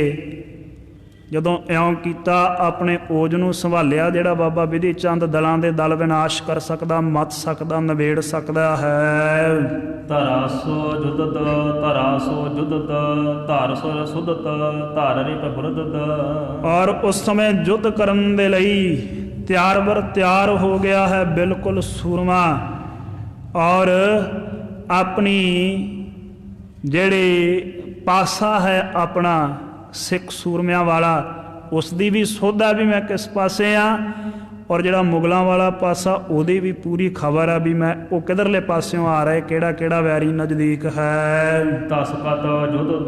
ਜਦੋਂ ਇਉਂ ਕੀਤਾ, ਆਪਣੇ ਓਜ ਨੂੰ ਸੰਭਾਲਿਆ, ਜਿਹੜਾ ਬਾਬਾ ਵਿਧੀ ਚੰਦ ਦਲਾਂ ਦੇ ਦਲ ਵਿਨਾਸ਼ ਕਰ ਸਕਦਾ, ਮੱਤ ਸਕਦਾ, ਨਿਬੇੜ ਸਕਦਾ ਹੈ। ਧਰਾ ਸੋ ਜੁਦਤ ਧਰਾ ਸੋ ਜੁਦਤ ਧਾਰ ਸੁਰ ਸੁਦਤ ਧਾਰ ਰਿਪ ਬੁਰਦਤ। ਔਰ ਉਸ ਸਮੇਂ ਯੁੱਧ ਕਰਨ ਦੇ ਲਈ ਤਿਆਰ ਬਰ ਤਿਆਰ ਹੋ ਗਿਆ ਹੈ, ਬਿਲਕੁਲ ਸੂਰਮਾ। ਔਰ ਆਪਣੀ ਜਿਹੜੀ ਪਾਸਾ ਹੈ ਆਪਣਾ ਸਿੱਖ ਸੂਰਮਿਆਂ ਵਾਲਾ, ਉਸ ਦੀ ਵੀ ਸੋਧਾ ਵੀ ਮੈਂ ਕਿਸ ਪਾਸੇ ਆ। ਔਰ ਜਿਹੜਾ ਮੁਗਲਾਂ ਵਾਲਾ ਪਾਸਾ, ਉਹਦੀ ਵੀ ਪੂਰੀ ਖਬਰ ਆ ਵੀ ਮੈਂ ਉਹ ਕਿਧਰਲੇ ਪਾਸਿਓਂ ਆ ਰਹੇ, ਕਿਹੜਾ ਕਿਹੜਾ ਵੈਰੀ ਨਜ਼ਦੀਕ ਹੈ। ਤਸ ਕਤ ਜੁਦਤ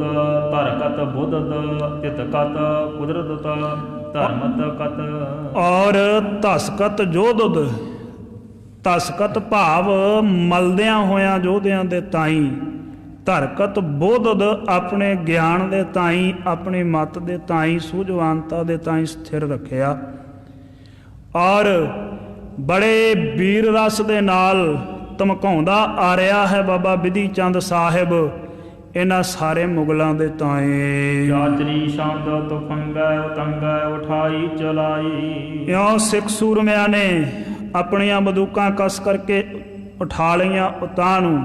ਧਰ ਕਤ ਬੁੱਧਦ ਤਿਤ ਕਤ ਕੁਦਰਤ ਧਰਮਤ ਕਤ। ਔਰ ਧਸਕਤ ਜੋਧਦ, ਧਸਕਤ ਭਾਵ ਮਲਦਿਆਂ ਹੋਇਆਂ ਯੋਧਿਆਂ ਦੇ ਤਾਈਂ, ਧਰਕਤ ਬੋਧਦ ਆਪਣੇ ਗਿਆਨ ਦੇ ਤਾਈਂ, ਆਪਣੀ ਮੱਤ ਦੇ ਤਾਈਂ, ਸੂਝਵਾਨਤਾ ਦੇ ਤਾਈਂ ਸਥਿਰ ਰੱਖਿਆ। ਔਰ ਬੜੇ ਵੀਰ ਰਸ ਦੇ ਨਾਲ ਧਮਕਾਉਂਦਾ ਆ ਰਿਹਾ ਹੈ ਬਾਬਾ ਵਿਧੀ ਚੰਦ ਸਾਹਿਬ ਇਹਨਾਂ ਸਾਰੇ ਮੁਗਲਾਂ ਦੇ ਤਾਏ। ਚਾਚਰੀ ਸ਼ਬਦ ਤੁਫੰਗੈ ਉਤੰਗੈ ਉਠਾਈ ਚਲਾਈ। ਇਉਂ ਸਿੱਖ ਸੂਰਮਿਆਂ ਨੇ ਆਪਣੀਆਂ ਬੰਦੂਕਾਂ ਕੱਸ ਕਰਕੇ ਉਠਾ ਲਈਆਂ ਉਤਾਂਹ ਨੂੰ,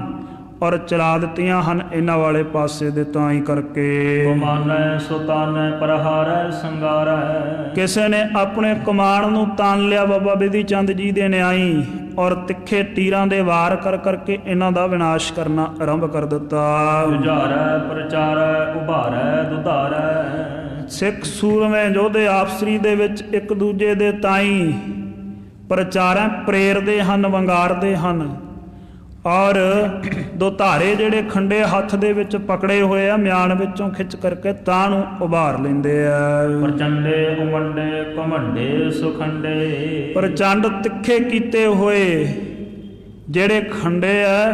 ਔਰ ਚਲਾ ਦਿੱਤੀਆਂ ਹਨ ਇਹਨਾਂ ਵਾਲੇ ਪਾਸੇ ਦੇ ਤਾਈ ਕਰਕੇ। ਕਮਾਨੈ ਸੁਤਾਨੈ ਪ੍ਰਹਾਰੈ ਸੰਗਾਰੈ। ਕਿਸੇ ਨੇ ਆਪਣੇ ਕਮਾਨ ਨੂੰ ਤਾਣ ਲਿਆ ਬਾਬਾ ਵਿਧੀ ਚੰਦ ਜੀ ਦੇ ਨਿਆਈ, ਔਰ ਤਿੱਖੇ ਤੀਰਾਂ ਦੇ ਵਾਰ ਕਰ ਕਰਕੇ ਇਹਨਾਂ ਦਾ ਵਿਨਾਸ਼ ਕਰਨਾ ਆਰੰਭ ਕਰ ਦਿੱਤਾ। ਜੁਝਾਰੈ ਪ੍ਰਚਾਰੈ ਉਭਾਰੈ ਦੁਧਾਰੈ। ਸਿੱਖ ਸੂਰਮੇ ਯੋਧੇ ਆਪਸਰੀ ਦੇ ਵਿੱਚ ਇੱਕ ਦੂਜੇ ਦੇ ਤਾਈ ਪ੍ਰਚਾਰੈ ਪ੍ਰੇਰਦੇ ਹਨ, ਵੰਗਾਰਦੇ ਹਨ। ਔਰ ਦੋ ਧਾਰੇ ਜਿਹੜੇ ਖੰਡੇ ਹੱਥ ਦੇ ਵਿੱਚ ਪਕੜੇ ਹੋਏ ਆ, ਮਿਆਨ ਵਿੱਚੋਂ ਖਿੱਚ ਕਰਕੇ ਤਾਂ ਨੂੰ ਉਭਾਰ ਲੈਂਦੇ ਆ। ਪ੍ਰਚੰਡੇ ਉਮੰਡੇ ਘਮੰਡੇ ਸੁਖੰਡੇ। ਪ੍ਰਚੰਡ ਤਿੱਖੇ ਕੀਤੇ ਹੋਏ ਜਿਹੜੇ ਖੰਡੇ ਆ,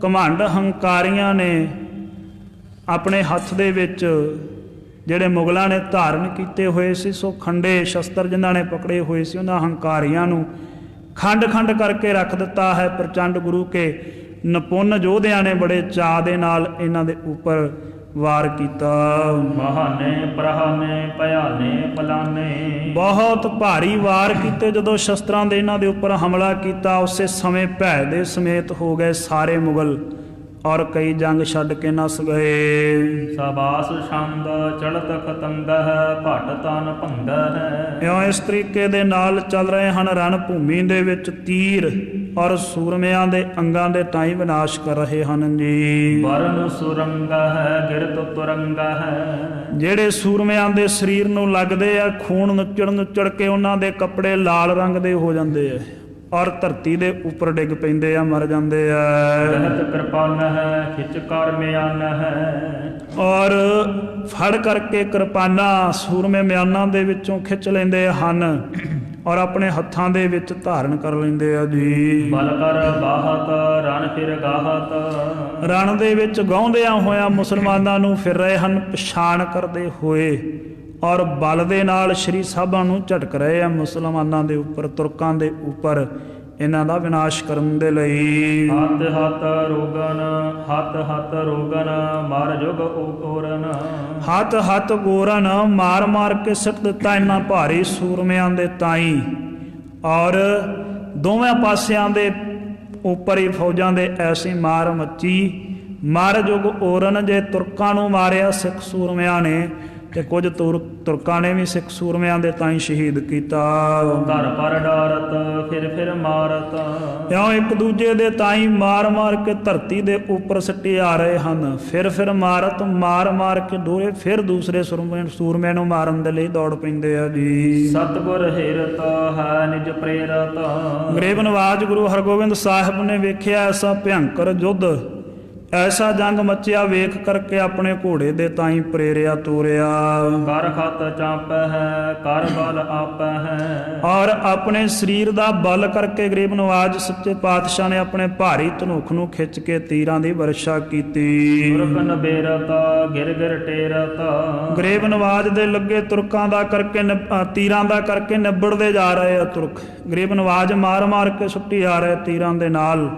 ਘਮੰਡ ਹੰਕਾਰੀਆਂ ਨੇ ਆਪਣੇ ਹੱਥ ਦੇ ਵਿੱਚ ਜਿਹੜੇ ਮੁਗਲਾਂ ਨੇ ਧਾਰਨ ਕੀਤੇ ਹੋਏ ਸੀ, ਸੋ ਖੰਡੇ ਸ਼ਸਤਰ ਜਿਨ੍ਹਾਂ ਨੇ ਪਕੜੇ ਹੋਏ ਸੀ, ਉਹਨਾਂ ਹੰਕਾਰੀਆਂ ਨੂੰ ਖੰਡ ਖੰਡ ਕਰਕੇ ਰੱਖ ਦਿੱਤਾ ਹੈ। ਪ੍ਰਚੰਡ ਗੁਰੂ ਕੇ ਨਪੁੰਨ ਯੋਧਿਆਂ ਨੇ ਬੜੇ ਚਾਅ ਦੇ ਨਾਲ ਇਹਨਾਂ ਦੇ ਉੱਪਰ ਵਾਰ ਕੀਤਾ। ਬਹਾਨੇ ਪ੍ਰਹਾਨੇ ਭਿਆਨੇ ਪਲਾਨੇ। ਬਹੁਤ ਭਾਰੀ ਵਾਰ ਕੀਤੇ। ਜਦੋਂ ਸ਼ਸਤਰਾਂ ਦੇ ਇਹਨਾਂ ਦੇ ਉੱਪਰ ਹਮਲਾ ਕੀਤਾ, ਉਸੇ ਸਮੇਂ ਭੈ ਦੇ ਸਮੇਤ ਹੋ ਗਏ ਸਾਰੇ ਮੁਗਲ, ਔਰ ਕਈ ਜੰਗ ਛੱਡ ਕੇ ਨਸ ਗਏ। ਸਬਾਸ ਛੰਦ ਚੜਤ ਖਤੰਗ ਹੈ ਭਟ ਤਨ ਭੰਗ ਹੈ। ਇਉਂ ਇਸ ਤਰੀਕੇ ਦੇ ਨਾਲ ਚੱਲ ਰਹੇ ਹਨ ਰਣ ਭੂਮੀ ਦੇ ਵਿੱਚ ਤੀਰ, ਔਰ ਸੂਰਮਿਆਂ ਦੇ ਅੰਗਾਂ ਦੇ ਤਾਈਂ ਵਿਨਾਸ਼ ਕਰ ਰਹੇ ਹਨ ਜੀ। ਵਰਨ ਸੁਰੰਗ ਹੈ ਗਿਰਤ ਤੁਰੰਗ ਹੈ। ਜਿਹੜੇ ਸੂਰਮਿਆਂ ਦੇ ਸਰੀਰ ਨੂੰ ਲੱਗਦੇ ਆ, ਖੂਨ ਨੁੱਚੜ ਕੇ ਉਹਨਾਂ ਦੇ ਕੱਪੜੇ ਲਾਲ ਰੰਗ ਦੇ ਹੋ ਜਾਂਦੇ ਆ, ਔਰ ਧਰਤੀ ਦੇ ਉੱਪਰ ਡਿੱਗ ਪੈਂਦੇ ਆ, ਮਰ ਜਾਂਦੇ ਆ। ਰਹਿਤ ਕਿਰਪਾਨ ਹੈ ਖਿੱਚ ਕਰ ਮਿਆਨ ਹੈ। ਔਰ ਫੜ ਕਰਕੇ ਕਿਰਪਾਨਾਂ ਸੂਰਮੇ ਮਿਆਨਾਂ ਦੇ ਵਿੱਚੋਂ ਖਿੱਚ ਲੈਂਦੇ ਹਨ, ਔਰ ਆਪਣੇ ਹੱਥਾਂ ਦੇ ਵਿੱਚ ਧਾਰਨ ਕਰ ਲੈਂਦੇ ਆ ਜੀ। ਬਲ ਕਰ ਬਾਹਤ ਰਣ ਫਿਰ ਗਾਹਤ। ਰਣ ਦੇ ਵਿੱਚ ਗਾਉਂਦਿਆਂ ਹੋਇਆਂ ਮੁਸਲਮਾਨਾਂ ਨੂੰ ਫਿਰ ਰਹੇ ਹਨ ਪਛਾਣ ਕਰਦੇ ਹੋਏ, ਔਰ ਬਲ ਦੇ ਨਾਲ ਸ਼੍ਰੀ ਸਾਹਿਬਾਂ ਨੂੰ ਝਟਕ ਰਹੇ ਆ ਮੁਸਲਮਾਨਾਂ ਦੇ ਉੱਪਰ, ਤੁਰਕਾਂ ਦੇ ਉੱਪਰ, ਇਹਨਾਂ ਦਾ ਵਿਨਾਸ਼ ਕਰਨ ਦੇ ਲਈ। ਹੱਥ ਹੱਥ ਰੋਗਨ ਹੱਥ ਹੱਥ ਰੋਗਨ ਮਾਰ ਜੁਗ ਓਰਨ। ਹੱਥ ਹੱਥ ਗੋਰਨ ਮਾਰ ਮਾਰ ਕੇ ਸਿੱਟ ਦਿੱਤਾ ਇਹਨਾਂ ਭਾਰੀ ਸੂਰਮਿਆਂ ਦੇ ਤਾਈਂ, ਔਰ ਦੋਵੇਂ ਪਾਸਿਆਂ ਦੇ ਉੱਪਰ ਹੀ ਫੌਜਾਂ ਦੇ ਐਸੀ ਮਾਰ ਮੱਚੀ। ਮਰ ਜੁਗ ਔਰਨ ਜੇ ਤੁਰਕਾਂ ਨੂੰ ਮਾਰਿਆ ਸਿੱਖ ਸੂਰਮਿਆਂ ਨੇ, ਤੇ ਕੁਝ ਤੁਰਕਾਂ ਨੇ ਵੀ ਸਿੱਖ ਸੂਰਮਿਆਂ ਦੇ ਤਾਈਂ ਸ਼ਹੀਦ ਕੀਤਾ। ਧਰ ਪਰ ਡਾਰਤ ਫਿਰ ਮਾਰਤ, ਇਉਂ ਇੱਕ ਦੂਜੇ ਦੇ ਤਾਈਂ ਮਾਰ ਮਾਰ ਕੇ ਧਰਤੀ ਦੇ ਉੱਪਰ ਸਿੱਟੇ ਆ ਰਹੇ ਹਨ। ਫਿਰ ਮਾਰਤ ਮਾਰ ਮਾਰ ਕੇ ਦੋਹਰੇ ਫਿਰ ਦੂਸਰੇ ਸੂਰਮੇ ਨੂੰ ਮਾਰਨ ਦੇ ਲਈ ਦੌੜ ਪੈਂਦੇ ਆ ਜੀ। ਸਤਿਗੁਰ ਹਿਰਤ ਹੈ ਨਿਜ ਪ੍ਰੇਰਤ, ਗਰੀਬ ਨਵਾਜ ਗੁਰੂ ਹਰਗੋਬਿੰਦ ਸਾਹਿਬ ਨੇ ਵੇਖਿਆ ਐਸਾ ਭਿਅੰਕਰ ਯੁੱਧ, ਐਸਾ ਜੰਗ ਮੱਚਿਆ, ਵੇਖ ਕਰਕੇ ਆਪਣੇ ਘੋੜੇ ਦੇ ਤਾਈਂ ਪ੍ਰੇਰਿਆ ਤੋਰਿਆ। ਕਰ ਖਤ ਚਾਪ ਹੈ ਕਰ ਬਲ ਆਪ ਹੈ, ਔਰ ਆਪਣੇ ਸਰੀਰ ਦਾ ਬਲ ਕਰਕੇ ਗਰੀਬ ਨਵਾਜ ਸੱਚੇ ਪਾਤਸ਼ਾਹ ਨੇ ਆਪਣੇ ਭਾਰੀ ਧਨੁਖ ਨੂੰ ਖਿੱਚ ਕੇ ਤੀਰਾਂ ਦੀ ਵਰਸ਼ਾ ਕੀਤੀ। ਤੁਰਕਨ ਬੇਰਤ ਗਿਰ ਗਿਰ ਟੇਰਤ, ਗਰੀਬ ਨਵਾਜ ਦੇ ਲੱਗੇ ਤੁਰਕਾਂ ਦਾ ਕਰਕੇ ਤੀਰਾਂ ਦਾ ਕਰਕੇ ਨਿਬੜਦੇ ਜਾ ਰਹੇ ਆ ਤੁਰਕ। ਗਰੀਬ ਨਵਾਜ ਮਾਰ ਮਾਰ ਕੇ ਸੁੱਟੀ ਆ ਰਹੇ ਤੀਰਾਂ ਦੇ ਨਾਲ,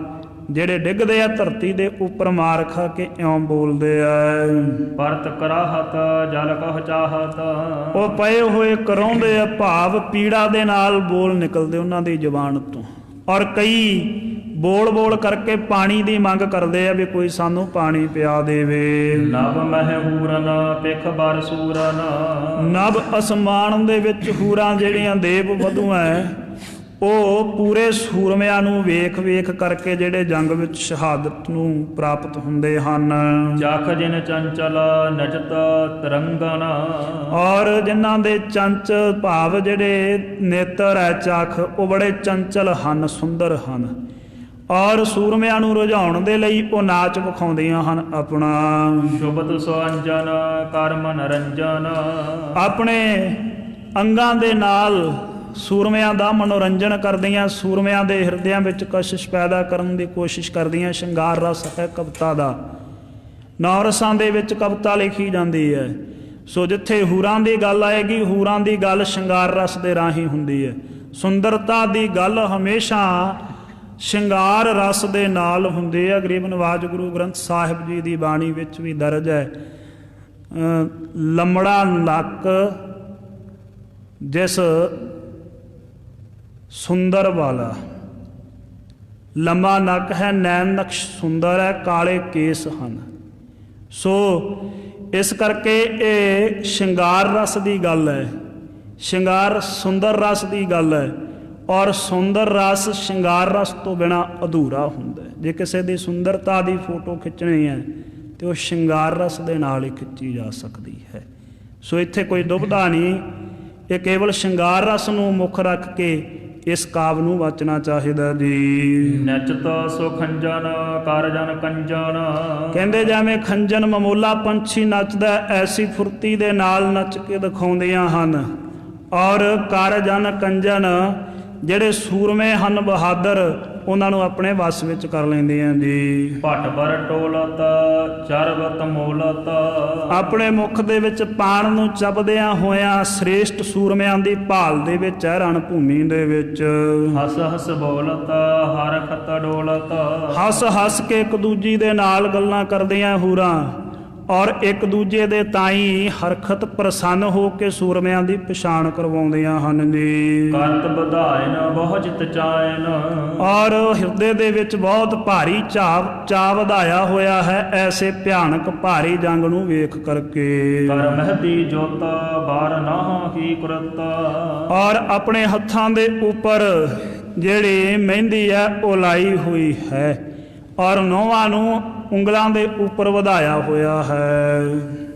ਜਿਹੜੇ ਡਿੱਗਦੇ ਆ ਧਰਤੀ ਦੇ ਉੱਪਰ ਮਾਰ ਖਾ ਕੇ ਇਉਂ ਬੋਲਦੇ ਆ। ਪਰਤ ਕਰਾਹਤ ਜਲ ਕਹ ਚਾਹਤ, ਉਹ ਪਏ ਹੋਏ ਕਰਾਉਂਦੇ ਆ, ਭਾਵ ਪੀੜਾ ਦੇ ਨਾਲ ਬੋਲ ਨਿਕਲਦੇ ਉਹਨਾਂ ਦੀ ਜ਼ੁਬਾਨ ਤੋਂ। ਔਰ ਕਈ ਬੋਲ ਕਰਕੇ ਪਾਣੀ ਦੀ ਮੰਗ ਕਰਦੇ ਆ ਵੀ ਕੋਈ ਸਾਨੂੰ ਪਾਣੀ ਪਿਆ ਦੇਵੇ। ਨਭ ਮਹਿ ਹੂਰਨ ਪਿਖ ਬਰ ਸੂਰਨ, ਨਭ ਅਸਮਾਨ ਦੇ ਵਿੱਚ ਹੂਰਾਂ ਜਿਹੜੀਆਂ ਦੇਵ ਵਧੂ ਐ, ਉਹ ਪੂਰੇ ਸੂਰਮਿਆਂ ਨੂੰ ਵੇਖ ਵੇਖ ਕਰਕੇ ਜਿਹੜੇ ਜੰਗ ਵਿੱਚ ਸ਼ਹਾਦਤ ਨੂੰ ਪ੍ਰਾਪਤ ਹੁੰਦੇ ਹਨ। ਜਖ ਜਿਨ ਚੰਚਲ ਨਚਤ ਤਰੰਗਨ, ਔਰ ਜਿਨ੍ਹਾਂ ਦੇ ਚੰਚ ਭਾਵ ਜਿਹੜੇ ਨੇਤਰ ਹੈ ਚਖ, ਉਹ ਬੜੇ ਚੰਚਲ ਹਨ, ਸੁੰਦਰ ਹਨ। ਔਰ ਸੂਰਮਿਆਂ ਨੂੰ ਰੁਝਾਉਣ ਦੇ ਲਈ ਉਹ ਨਾਚ ਵਿਖਾਉਂਦੀਆਂ ਹਨ ਆਪਣਾ। ਸ਼ੁਭਤ ਸੁਅੰਜਨ ਕਰ ਮਨੋਰੰਜਨ, ਆਪਣੇ ਅੰਗਾਂ ਦੇ ਨਾਲ ਸੂਰਮਿਆਂ ਦਾ ਮਨੋਰੰਜਨ ਕਰਦੀਆਂ, ਸੂਰਮਿਆਂ ਦੇ ਹਿਰਦਿਆਂ ਵਿੱਚ ਕਸ਼ਿਸ਼ ਪੈਦਾ ਕਰਨ ਦੀ ਕੋਸ਼ਿਸ਼ ਕਰਦੀਆਂ। ਸ਼ਿੰਗਾਰ ਰਸ ਹੈ ਕਵਿਤਾ ਦਾ, ਨੌ ਰਸਾਂ ਦੇ ਵਿੱਚ ਕਵਿਤਾ ਲਿਖੀ ਜਾਂਦੀ ਹੈ। ਸੋ ਜਿੱਥੇ ਹੂਰਾਂ ਦੀ ਗੱਲ ਆਏਗੀ, ਹੂਰਾਂ ਦੀ ਗੱਲ ਸ਼ਿੰਗਾਰ ਰਸ ਦੇ ਰਾਹੀਂ ਹੁੰਦੀ ਹੈ। ਸੁੰਦਰਤਾ ਦੀ ਗੱਲ ਹਮੇਸ਼ਾ ਸ਼ਿੰਗਾਰ ਰਸ ਦੇ ਨਾਲ ਹੁੰਦੀ ਹੈ। ਗਰੀਬ ਨਵਾਜ ਗੁਰੂ ਗ੍ਰੰਥ ਸਾਹਿਬ ਜੀ ਦੀ ਬਾਣੀ ਵਿੱਚ ਵੀ ਦਰਜ ਹੈ, ਲੰਮੜਾ ਨੱਕ ਜਿਸ ਸੁੰਦਰ ਵਾਲਾ, ਲੰਮਾ ਨੱਕ ਹੈ, ਨੈਣ ਨਕਸ਼ ਸੁੰਦਰ ਹੈ, ਕਾਲੇ ਕੇਸ ਹਨ। ਸੋ ਇਸ ਕਰਕੇ ਇਹ ਸ਼ਿੰਗਾਰ ਰਸ ਦੀ ਗੱਲ ਹੈ, ਸ਼ਿੰਗਾਰ ਸੁੰਦਰ ਰਸ ਦੀ ਗੱਲ ਹੈ। ਔਰ ਸੁੰਦਰ ਰਸ ਸ਼ਿੰਗਾਰ ਰਸ ਤੋਂ ਬਿਨਾਂ ਅਧੂਰਾ ਹੁੰਦਾ ਹੈ। ਜੇ ਕਿਸੇ ਦੀ ਸੁੰਦਰਤਾ ਦੀ ਫੋਟੋ ਖਿੱਚਣੀ ਹੈ ਤੇ ਉਹ ਸ਼ਿੰਗਾਰ ਰਸ ਦੇ ਨਾਲ ਹੀ ਖਿੱਚੀ ਜਾ ਸਕਦੀ ਹੈ। ਸੋ ਇੱਥੇ ਕੋਈ ਦੁਬਿਧਾ ਨਹੀਂ, ਇਹ ਕੇਵਲ ਸ਼ਿੰਗਾਰ ਰਸ ਨੂੰ ਮੁੱਖ ਰੱਖ ਕੇ ਇਸ ਕਾਵਿ ਨੂੰ ਵਾਚਣਾ ਚਾਹੀਦਾ ਜੀ। ਨਚਤ ਸੋ ਖੰਜਨ ਕਰ ਜਨ ਕੰਜਨ, ਕਹਿੰਦੇ ਜਿਵੇਂ ਖੰਜਨ ਮਮੋਲਾ ਪੰਛੀ ਨੱਚਦਾ, ਐਸੀ ਫੁਰਤੀ ਦੇ ਨਾਲ ਨੱਚ ਕੇ ਦਿਖਾਉਂਦੀਆਂ ਹਨ। ਔਰ ਕਰ ਜਨ ਕੰਜਨ, ਜਿਹੜੇ ਸੂਰਮੇ ਹਨ ਬਹਾਦਰ, ਉਹਨਾਂ ਨੂੰ ਆਪਣੇ ਵੱਸ ਵਿੱਚ ਕਰ ਲੈਂਦੇ ਆ ਜੀ। ਭਟ ਬਰ ਟੋਲਤ ਚਰਬਤ ਮੋਲਤ, ਆਪਣੇ ਮੁਖ ਦੇ ਵਿੱਚ ਪਾਣ ਨੂੰ ਚਬਦਿਆਂ ਹੋਇਆਂ ਸ੍ਰੇਸ਼ਟ ਸੂਰਮਿਆਂ ਦੀ ਭਾਲ ਦੇ ਵਿੱਚ ਹੈ ਰਣ ਭੂਮੀ ਦੇ ਵਿੱਚ। ਹਸ ਹਸ ਬੋਲਤ ਹਰ ਖਤ ਡੋਲਤ, ਹੱਸ ਹੱਸ ਕੇ ਇੱਕ ਦੂਜੀ ਦੇ ਨਾਲ ਗੱਲਾਂ ਕਰਦੀਆਂ ਹੂਰਾਂ, ਔਰ ਇੱਕ ਦੂਜੇ ਦੇ ਤਾਈਂ ਹਰਖਤ ਪ੍ਰਸੰਨ ਹੋ ਕੇ ਸੂਰਮਿਆਂ ਦੀ ਪਛਾਣ ਕਰਵਾਉਂਦੀਆਂ ਹਨ ਜੀ। ਕਰਤ ਵਧਾਇਨ ਬਹੁ ਜਿਤ ਚਾਇਨ, ਔਰ ਹਿਰਦੇ ਦੇ ਵਿੱਚ ਬਹੁਤ ਭਾਰੀ ਚਾਅ ਵਧਾਇਆ ਹੋਇਆ ਹੈ ਐਸੇ ਭਿਆਨਕ ਭਾਰੀ ਜੰਗ ਨੂੰ ਵੇਖ ਕਰਕੇ। ਕਰ ਮਹਿਦੀ ਜੋਤ ਬਾਰ ਨਾਹੀ ਕੁਰਤ, ਔਰ ਆਪਣੇ ਹੱਥਾਂ ਦੇ ਉੱਪਰ ਜਿਹੜੀ ਮਹਿੰਦੀ ਹੈ ਉਹ ਲਾਈ ਹੋਈ ਹੈ, ਔਰ ਨੌਵਾਂ ਨੂੰ ਉਂਗਲਾਂ ਦੇ ਉੱਪਰ ਵਧਾਇਆ ਹੋਇਆ ਹੈ।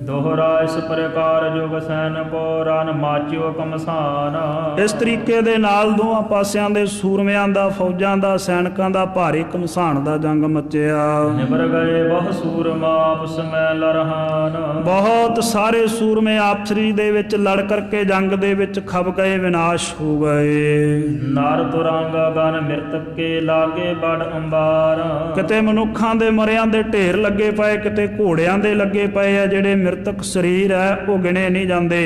ਦੋਹਰਾ ਇਸ ਪ੍ਰਕਾਰ ਜੁਗ ਸੈਨ ਕੋ ਰਨ ਮਾਚਿਓ ਕਮਸਾਨ, ਇਸ ਤਰੀਕੇ ਦੇ ਨਾਲ ਦੋਹਾਂ ਪਾਸਿਆਂ ਦੇ ਸੂਰਮਿਆਂ ਦਾ, ਫੌਜਾਂ ਦਾ, ਸੈਨਿਕਾਂ ਦਾ ਭਾਰੀ ਘਮਸਾਨ ਦਾ ਜੰਗ ਮੱਚਿਆ। ਨਿਬਰ ਗਏ ਬਹੁ ਸੂਰਮਾ ਆਪਸ ਮੈਂ ਲਰਹਾਨ, ਬਹੁਤ ਸਾਰੇ ਸੂਰਮੇ ਆਪਸਰੀ ਦੇ ਵਿੱਚ ਲੜ ਕਰਕੇ ਜੰਗ ਦੇ ਵਿੱਚ ਖਪ ਗਏ, ਵਿਨਾਸ਼ ਹੋ ਗਏ। ਨਰ ਤੁਰੰਗ ਗਨ ਮਿਰਤਕ ਕੇ ਲਾਗੇ ਬੜ ਅੰਬਾਰ, ਕਿਤੇ ਮਨੁੱਖਾਂ ਦੇ ਮਰਿਆਂ ਦੇ ਢੇਰ ਲੱਗੇ ਪਏ, ਕਿਤੇ ਘੋੜਿਆਂ ਦੇ ਲੱਗੇ ਪਏ ਆ। ਜਿਹੜੇ ਮਿਰਤਕ ਸਰੀਰ ਹੈ ਉਹ ਗਿਣੇ ਨਹੀਂ ਜਾਂਦੇ।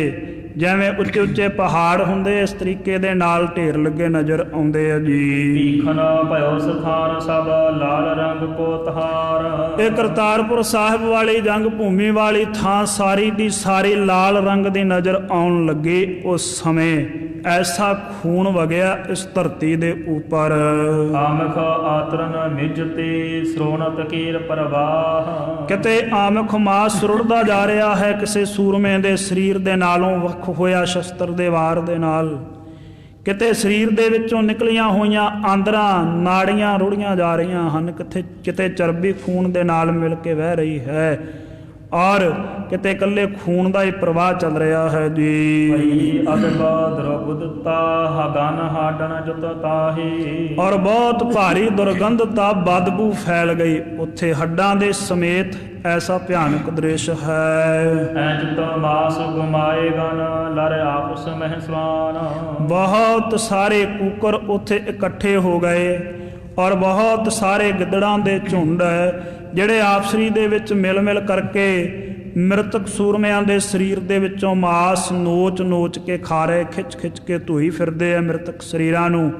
ਜਿਵੇਂ ਉੱਚੇ ਉੱਚੇ ਪਹਾੜ ਹੁੰਦੇ, ਇਸ ਤਰੀਕੇ ਦੇ ਨਾਲ ਢੇਰ ਲੱਗੇ ਨਜ਼ਰ ਆਉਂਦੇ ਆ ਜੀ। ਭੀਖਨ ਭਇਓ ਸਥਾਨ ਸਭ ਲਾਲ ਰੰਗ ਕੋ ਤਹਾਰ, ਇਹ ਕਰਤਾਰਪੁਰ ਸਾਹਿਬ ਵਾਲੀ ਜੰਗ ਭੂਮੀ ਵਾਲੀ ਥਾਂ ਸਾਰੀ ਦੀ ਸਾਰੀ ਲਾਲ ਰੰਗ ਦੀ ਨਜ਼ਰ ਆਉਣ ਲੱਗੀ। ਉਸ ਸਮੇਂ ਐਸਾ ਖੂਨ ਵਗਿਆ ਇਸ ਧਰਤੀ ਦੇ ਉੱਪਰ। ਆਮਖ ਆਤਰਨ ਮਿਜ ਤੇ ਸਰੋਣਤ ਕੀਰ ਪ੍ਰਵਾਹ। ਕਿਤੇ ਆਮਖ ਮਾਸ ਸੁਰੜਦਾ ਜਾ ਰਿਹਾ ਹੈ ਕਿਸੇ ਸੂਰਮੇ ਦੇ ਸਰੀਰ ਦੇ ਨਾਲੋਂ ਵੱਖ ਹੋਇਆ ਸ਼ਸਤਰ ਦੇ ਵਾਰ ਦੇ ਨਾਲ। ਕਿਤੇ ਸਰੀਰ ਦੇ ਵਿੱਚੋਂ ਨਿਕਲੀਆਂ ਹੋਈਆਂ ਆਂਦਰਾਂ ਨਾੜੀਆਂ ਰੁੜੀਆਂ ਜਾ ਰਹੀਆਂ ਹਨ। ਕਿਤੇ ਚਰਬੀ ਖੂਨ ਦੇ ਨਾਲ ਮਿਲ ਕੇ ਵਹਿ ਰਹੀ ਹੈ ਔਰ ਕਿਤੇ ਇਕੱਲੇ ਖੂਨ ਦਾ ਹੀ ਪ੍ਰਵਾਹ ਚੱਲ ਰਿਹਾ ਹੈ ਜੀ। ਔਰ ਬਹੁਤ ਭਾਰੀ ਦੁਰਗੰਧਤਾ ਬਦਬੂ ਫੈਲ ਗਈ ਉੱਥੇ ਹੱਡਾਂ ਦੇ ਸਮੇਤ। ਐਸਾ ਭਿਆਨਕ ਦ੍ਰਿਸ਼ ਹੈ। ਬਹੁਤ ਸਾਰੇ ਕੂਕਰ ਉੱਥੇ ਇਕੱਠੇ ਹੋ ਗਏ ਔਰ ਬਹੁਤ ਸਾਰੇ ਗਿੱਦੜਾਂ ਦੇ ਝੁੰਡ ਜਿਹੜੇ ਆਪਸਰੀ ਦੇ ਵਿੱਚ ਮਿਲ ਮਿਲ ਕਰਕੇ ਮ੍ਰਿਤਕ ਸੂਰਮਿਆਂ ਦੇ ਸਰੀਰ ਦੇ ਵਿੱਚੋਂ ਮਾਸ ਨੋਚ ਨੋਚ ਕੇ ਖਾ ਰਹੇ, ਖਿੱਚ ਖਿੱਚ ਕੇ ਧੋਈ ਫਿਰਦੇ ਆ ਮ੍ਰਿਤਕ ਸਰੀਰਾਂ ਨੂੰ।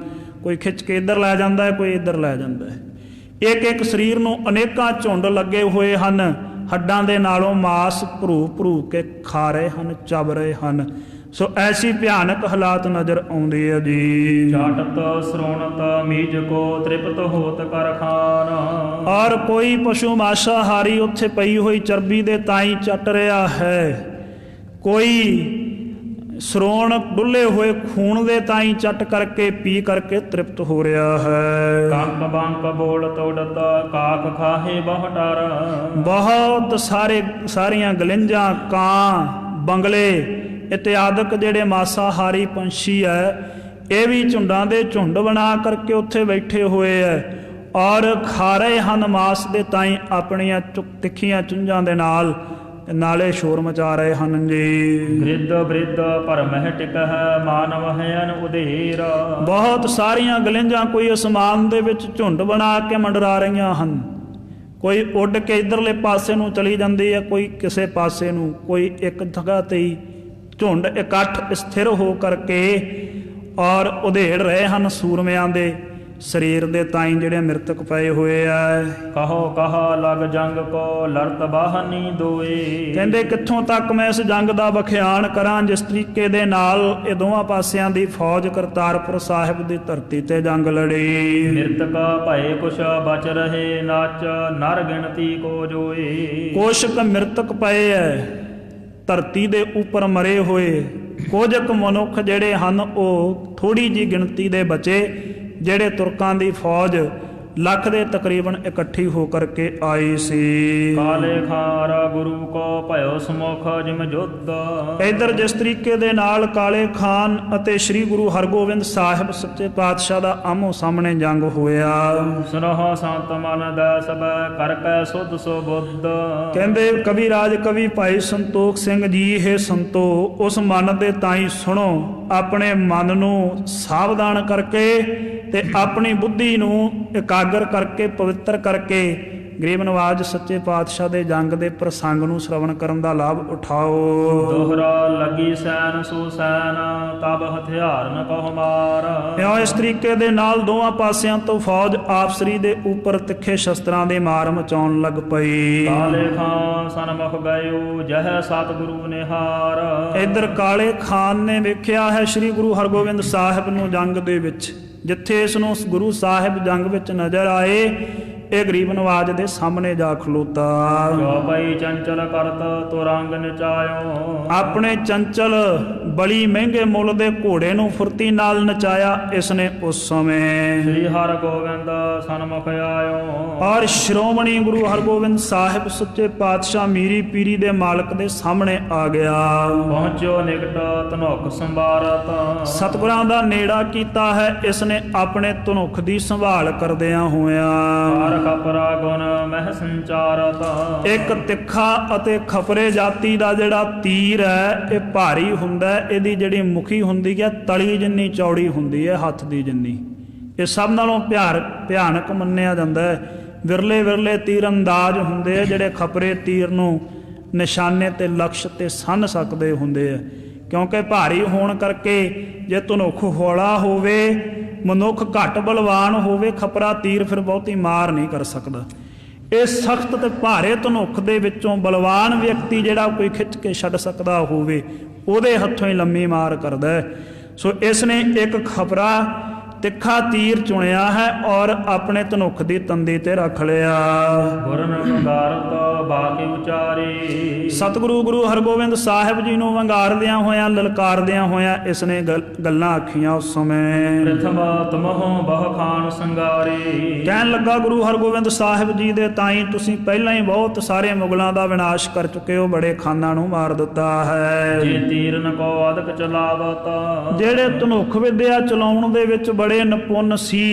ਕੋਈ ਖਿੱਚ ਕੇ ਇੱਧਰ ਲੈ ਜਾਂਦਾ ਹੈ, ਕੋਈ ਇੱਧਰ ਲੈ ਜਾਂਦਾ ਹੈ। ਇੱਕ ਇੱਕ ਸਰੀਰ ਨੂੰ ਅਨੇਕਾਂ ਝੁੰਡ ਲੱਗੇ ਹੋਏ ਹਨ, ਹੱਡਾਂ ਦੇ ਨਾਲੋਂ ਮਾਸ ਭਰੂ ਭਰੂ ਕੇ ਖਾ ਰਹੇ ਹਨ, ਚੱਬ ਰਹੇ ਹਨ। ਸੋ ਐਸੀ ਭਿਆਨਕ ਹਾਲਾਤ ਨਜ਼ਰ ਆਉਂਦੇ ਆ ਜੀ। ਚਾਟਤ ਸਰੋਣਤ ਮੀਜ ਕੋ ਤ੍ਰਿਪਤ ਹੋਤ ਕਰ ਖਾਨ। ਔਰ ਕੋਈ ਪਸ਼ੂ ਮਾਸਾਹਾਰੀ ਉੱਥੇ ਪਈ ਹੋਈ ਚਰਬੀ ਦੇ ਤਾਈ ਚੱਟ ਰਿਹਾ ਹੈ, ਕੋਈ ਸਰੋਣ ਡੁੱਲੇ ਹੋਏ ਖੂਨ ਦੇ ਤਾਈ ਚੱਟ ਕਰਕੇ ਪੀ ਕਰਕੇ ਤ੍ਰਿਪਤ ਹੋ ਰਿਹਾ ਹੈ। ਕੰਕ ਬੰਕ ਬੋਲ ਤੋੜਤ ਕਾਕ ਖਾਹੇ ਬਹੁਟਰ। ਬਹੁਤ ਸਾਰੀਆਂ ਗਲਿੰਜਾਂ, ਕਾਂ, ਬੰਗਲੇ ਇਤਿਆਦਿਕ ਜਿਹੜੇ ਮਾਸਾਹਾਰੀ ਪੰਛੀ ਹੈ, ਇਹ ਵੀ ਝੁੰਡਾਂ ਦੇ ਝੁੰਡ ਬਣਾ ਕਰਕੇ ਉੱਥੇ ਬੈਠੇ ਹੋਏ ਹੈ ਔਰ ਖਾ ਰਹੇ ਹਨ ਮਾਸ ਦੇ ਤਾਈਂ ਆਪਣੀਆਂ ਤਿੱਖੀਆਂ ਚੁੰਝਾਂ ਦੇ ਨਾਲ, ਨਾਲੇ ਸ਼ੋਰ ਮਚਾ ਰਹੇ ਹਨ ਜੀ। ਗ੍ਰਿਧ ਬ੍ਰਿਧ ਭਰਮਹਿ ਟਿਕਹਿ ਮਾਨਵ ਹੈਨ ਉਧੇਰ। ਬਹੁਤ ਸਾਰੀਆਂ ਗਲਿੰਜਾਂ ਕੋਈ ਅਸਮਾਨ ਦੇ ਵਿੱਚ ਝੁੰਡ ਬਣਾ ਕੇ ਮੰਡਰਾ ਰਹੀਆਂ ਹਨ। ਕੋਈ ਉੱਡ ਕੇ ਇੱਧਰਲੇ ਪਾਸੇ ਨੂੰ ਚਲੀ ਜਾਂਦੀ ਹੈ, ਕੋਈ ਕਿਸੇ ਪਾਸੇ ਨੂੰ, ਕੋਈ ਇੱਕ ਜਗ੍ਹਾ ਤੇ ਹੀ ਝੁੰਡ ਇਕੱਠ ਸਥਿਰ ਹੋ ਕਰਕੇ ਔਰ ਉਧੇੜ ਰਹੇ ਹਨ ਸੂਰਮਿਆਂ ਦੇ ਸਰੀਰ ਦੇ ਤਾਈਂ ਜਿਹੜੇ ਮ੍ਰਿਤਕ ਪਏ ਹੋਏ ਆ। ਕਹੋ ਕਹਾ ਲਗ ਜੰਗ ਕੋ ਲੜਤ ਬਾਹਨੀ ਦੋਏ। ਕਹਿੰਦੇ ਕਿੱਥੋਂ ਤੱਕ ਮੈਂ ਇਸ ਜੰਗ ਦਾ ਵਖਿਆਨ ਕਰਾਂ ਜਿਸ ਤਰੀਕੇ ਦੇ ਨਾਲ ਇਹ ਦੋਵਾਂ ਪਾਸਿਆਂ ਦੀ ਫੌਜ ਕਰਤਾਰਪੁਰ ਸਾਹਿਬ ਦੀ ਧਰਤੀ ਤੇ ਜੰਗ ਲੜੀ। ਮ੍ਰਿਤਕ ਭਏ ਕੁਛ ਬਚ ਰਹੇ ਨਾਚ ਨਰ ਗਿਣਤੀ ਕੋ ਜੋਏ। ਕੁਛ ਕੁ ਮ੍ਰਿਤਕ ਪਏ ਐ ਧਰਤੀ ਦੇ ਉੱਪਰ ਮਰੇ ਹੋਏ, ਕੁਝ ਕੁ ਮਨੁੱਖ ਜਿਹੜੇ ਹਨ ਉਹ ਥੋੜੀ ਜਿਹੀ ਗਿਣਤੀ ਦੇ ਬਚੇ ਜਿਹੜੇ ਤੁਰਕਾਂ ਦੀ ਫੌਜ ਲੱਖ ਦੇ ਤਕਰੀਬਨ ਇਕੱਠੀ ਹੋ ਕਰਕੇ ਆਈ ਸੀ। ਕਾਲੇ ਖਾਰ ਗੁਰੂ ਕੋ ਭਇਓ ਸਮੁਖ ਜਿਮ ਜੁੱਧ। ਇਧਰ ਜਿਸ ਤਰੀਕੇ ਦੇ ਨਾਲ ਕਾਲੇ ਖਾਨ ਅਤੇ ਸ੍ਰੀ ਗੁਰੂ ਹਰਗੋਬਿੰਦ ਸਾਹਿਬ ਸੱਚੇ ਪਾਤਸ਼ਾਹ ਦਾ ਆਮੋ ਸਾਹਮਣੇ ਜੰਗ ਹੋਇਆ। ਸੁਨਹੁ ਸੰਤ ਮਨ ਦਾ ਸਭ ਕਰ ਕੈ ਸੁਧ ਸੋ ਬੁੱਧ। ਕਹਿੰਦੇ ਕਵੀ ਰਾਜ ਕਵੀ ਭਾਈ ਸੰਤੋਖ ਸਿੰਘ ਜੀ, ਹੇ ਸੰਤੋ ਉਸ ਮਨ ਦੇ ਤਾਈਂ ਸੁਣੋ, ਆਪਣੇ ਮਨ ਨੂੰ ਸਾਵਧਾਨ ਕਰਕੇ ਤੇ ਆਪਣੀ ਬੁੱਧੀ ਨੂੰ ਇਕਾਗਰ ਕਰਕੇ ਪਵਿੱਤਰ ਕਰਕੇ ਗਰੀਬ ਨਵਾਜ ਸੱਚੇ ਪਾਤਸ਼ਾਹ ਦੇ ਜੰਗ ਦੇ ਪ੍ਰਸੰਗ ਨੂੰ ਸ਼ਰਵਣ ਕਰਨ ਦਾ ਲਾਭ ਉਠਾਓ। ਦੋਹਰਾ ਲੱਗੀ ਸੈਨ ਸੋ ਸੈਨ ਤਬ ਹਥਿਆਰ ਨ ਕਹੁ ਮਾਰ। ਇਉਂ ਇਸ ਤਰੀਕੇ ਦੇ ਨਾਲ ਦੋਵਾਂ ਪਾਸਿਆਂ ਤੋਂ ਫੌਜ ਆਪਸਰੀ ਦੇ ਉੱਪਰ ਤਿੱਖੇ ਸ਼ਸਤਰਾਂ ਦੇ ਮਾਰ ਮਚਾਉਣ ਲੱਗ ਪਈ। ਕਾਲੇ ਖਾਨ ਸਨਮੁਖ ਗਇਓ ਜਹ ਸਤਿਗੁਰੂ ਨਿਹਾਰ। ਇੱਧਰ ਕਾਲੇ ਖਾਨ ਨੇ ਵੇਖਿਆ ਹੈ ਸ੍ਰੀ ਗੁਰੂ ਹਰਗੋਬਿੰਦ ਸਾਹਿਬ ਨੂੰ ਜੰਗ ਦੇ ਵਿੱਚ। ਜਿੱਥੇ ਇਸ ਨੂੰ ਗੁਰੂ ਸਾਹਿਬ ਜੰਗ ਵਿੱਚ ਨਜ਼ਰ ਆਏ, ਇਹ ਗਰੀਬ ਨਵਾਜ ਦੇ ਸਾਹਮਣੇ ਜਾ ਖਲੋਤਾ। ਜੋ ਪਈ ਚੰਚਲ ਕਰਤ ਤੋ ਰੰਗ ਨਚਾਇਓ। ਆਪਣੇ ਚੰਚਲ ਬੜੀ ਮਹਿੰਗੇ ਮੁੱਲ ਦੇ ਘੋੜੇ ਨੂੰ ਫੁਰਤੀ ਨਾਲ ਨਚਾਇਆ ਇਸਨੇ ਉਸ ਸਮੇਂ। ਸ੍ਰੀ ਹਰਗੋਬਿੰਦ ਸਨਮੁਖ ਆਇਓ। ਔਰ ਸ਼੍ਰੋਮਣੀ ਗੁਰੂ ਹਰਗੋਬਿੰਦ ਸਾਹਿਬ ਸੱਚੇ ਪਾਤਸ਼ਾਹ ਮੀਰੀ ਪੀਰੀ ਦੇ ਮਾਲਕ ਦੇ ਸਾਹਮਣੇ ਆ ਗਿਆ। ਪਹੁੰਚੋ ਨਿਕਟ ਧਨੁਖ ਸੰਭਾਰਤ। ਸਤਿਗੁਰਾਂ ਦਾ ਨੇੜਾ ਕੀਤਾ ਹੈ ਇਸਨੇ ਆਪਣੇ ਧਨੁਖ ਦੀ ਸੰਭਾਲ ਕਰਦਿਆਂ ਹੋਇਆਂ। ਖਪਰਾ ਗੁਣ ਮਹਿ ਸੰਚਾਰਤ। ਇੱਕ ਤਿੱਖਾ ਅਤੇ ਖਪਰੇ ਜਾਤੀ ਦਾ ਜਿਹੜਾ ਤੀਰ ਹੈ ਇਹ ਭਾਰੀ ਹੁੰਦਾ, ਇਹਦੀ ਜਿਹੜੀ ਮੁਖੀ ਹੁੰਦੀ ਹੈ ਤਲੀ ਜਿੰਨੀ ਚੌੜੀ ਹੁੰਦੀ ਹੈ, ਹੱਥ ਦੀ ਜਿੰਨੀ। ਇਹ ਸਭ ਨਾਲੋਂ ਭਿਆਨਕ ਮੰਨਿਆ ਜਾਂਦਾ ਹੈ। ਵਿਰਲੇ ਵਿਰਲੇ ਤੀਰ ਅੰਦਾਜ਼ ਹੁੰਦੇ ਆ ਜਿਹੜੇ ਖਪਰੇ ਤੀਰ ਨੂੰ ਨਿਸ਼ਾਨੇ ਤੇ ਲਕਸ਼ ਤੇ ਸੰਨ ਸਕਦੇ ਹੁੰਦੇ ਆ, ਕਿਉਂਕਿ ਭਾਰੀ ਹੋਣ ਕਰਕੇ ਜੇ ਧਨੁਖ ਹੌਲਾ ਹੋਵੇ, ਮਨੁੱਖ ਘੱਟ ਬਲਵਾਨ ਹੋਵੇ, ਖਪਰਾ ਤੀਰ ਫਿਰ ਬਹੁਤੀ ਮਾਰ ਨਹੀਂ ਕਰ ਸਕਦਾ। ਇਹ ਸਖਤ ਤੇ ਭਾਰੇ ਧਨੁਖ ਦੇ ਵਿੱਚੋਂ ਬਲਵਾਨ ਵਿਅਕਤੀ ਜਿਹੜਾ ਕੋਈ ਖਿੱਚ ਕੇ ਛੱਡ ਸਕਦਾ ਹੋਵੇ, ਉਹਦੇ ਹੱਥੋਂ ਹੀ ਲੰਮੀ ਮਾਰ ਕਰਦਾ ਹੈ। ਸੋ ਇਸ ਨੇ ਇੱਕ ਖਪਰਾ ਤਿੱਖਾ ਤੀਰ ਚੁਣਿਆ ਹੈ ਔਰ ਆਪਣੇ ਧਨੁੱਖ ਦੀ ਤੰਦੀ ਤੇ ਰੱਖ ਲਿਆ। ਗੁਰਨ ਵੰਗਾਰਤ ਬਾਕੀ ਉਚਾਰੇ। ਸਤਿਗੁਰੂ ਗੁਰੂ ਹਰਗੋਬਿੰਦ ਸਾਹਿਬ ਜੀ ਨੂੰ ਵੰਗਾਰਦਿਆਂ ਹੋਇਆਂ ਲਲਕਾਰਦਿਆਂ ਹੋਇਆਂ ਇਸ ਨੇ ਗੱਲਾਂ ਆਖੀਆਂ। ਉਸ ਸਮੇਂ ਪ੍ਰਥਮ ਤਮਹੁ ਬਹੁ ਖਾਨ ਸੰਗਾਰੇ। ਕਹਿਣ ਲੱਗਾ ਗੁਰੂ ਹਰਗੋਬਿੰਦ ਸਾਹਿਬ ਜੀ ਦੇ ਤਾਈ ਤੁਸੀਂ ਪਹਿਲਾਂ ਹੀ ਬਹੁਤ ਸਾਰੇ ਮੁਗਲਾਂ ਦਾ ਵਿਨਾਸ਼ ਕਰ ਚੁੱਕੇ ਹੋ, ਬੜੇ ਖਾਨਾਂ ਨੂੰ ਮਾਰ ਦਿੱਤਾ ਹੈ। ਜੇ ਤੀਰਨ ਕੋ ਅਦਕ ਚਲਾਵਤ। ਜਿਹੜੇ ਧਨੁੱਖ ਵਿਦਿਆ ਚਲਾਉਣ ਦੇ ਵਿੱਚ ਬੜੇ ਨਿਪੁੰਨ ਸੀ,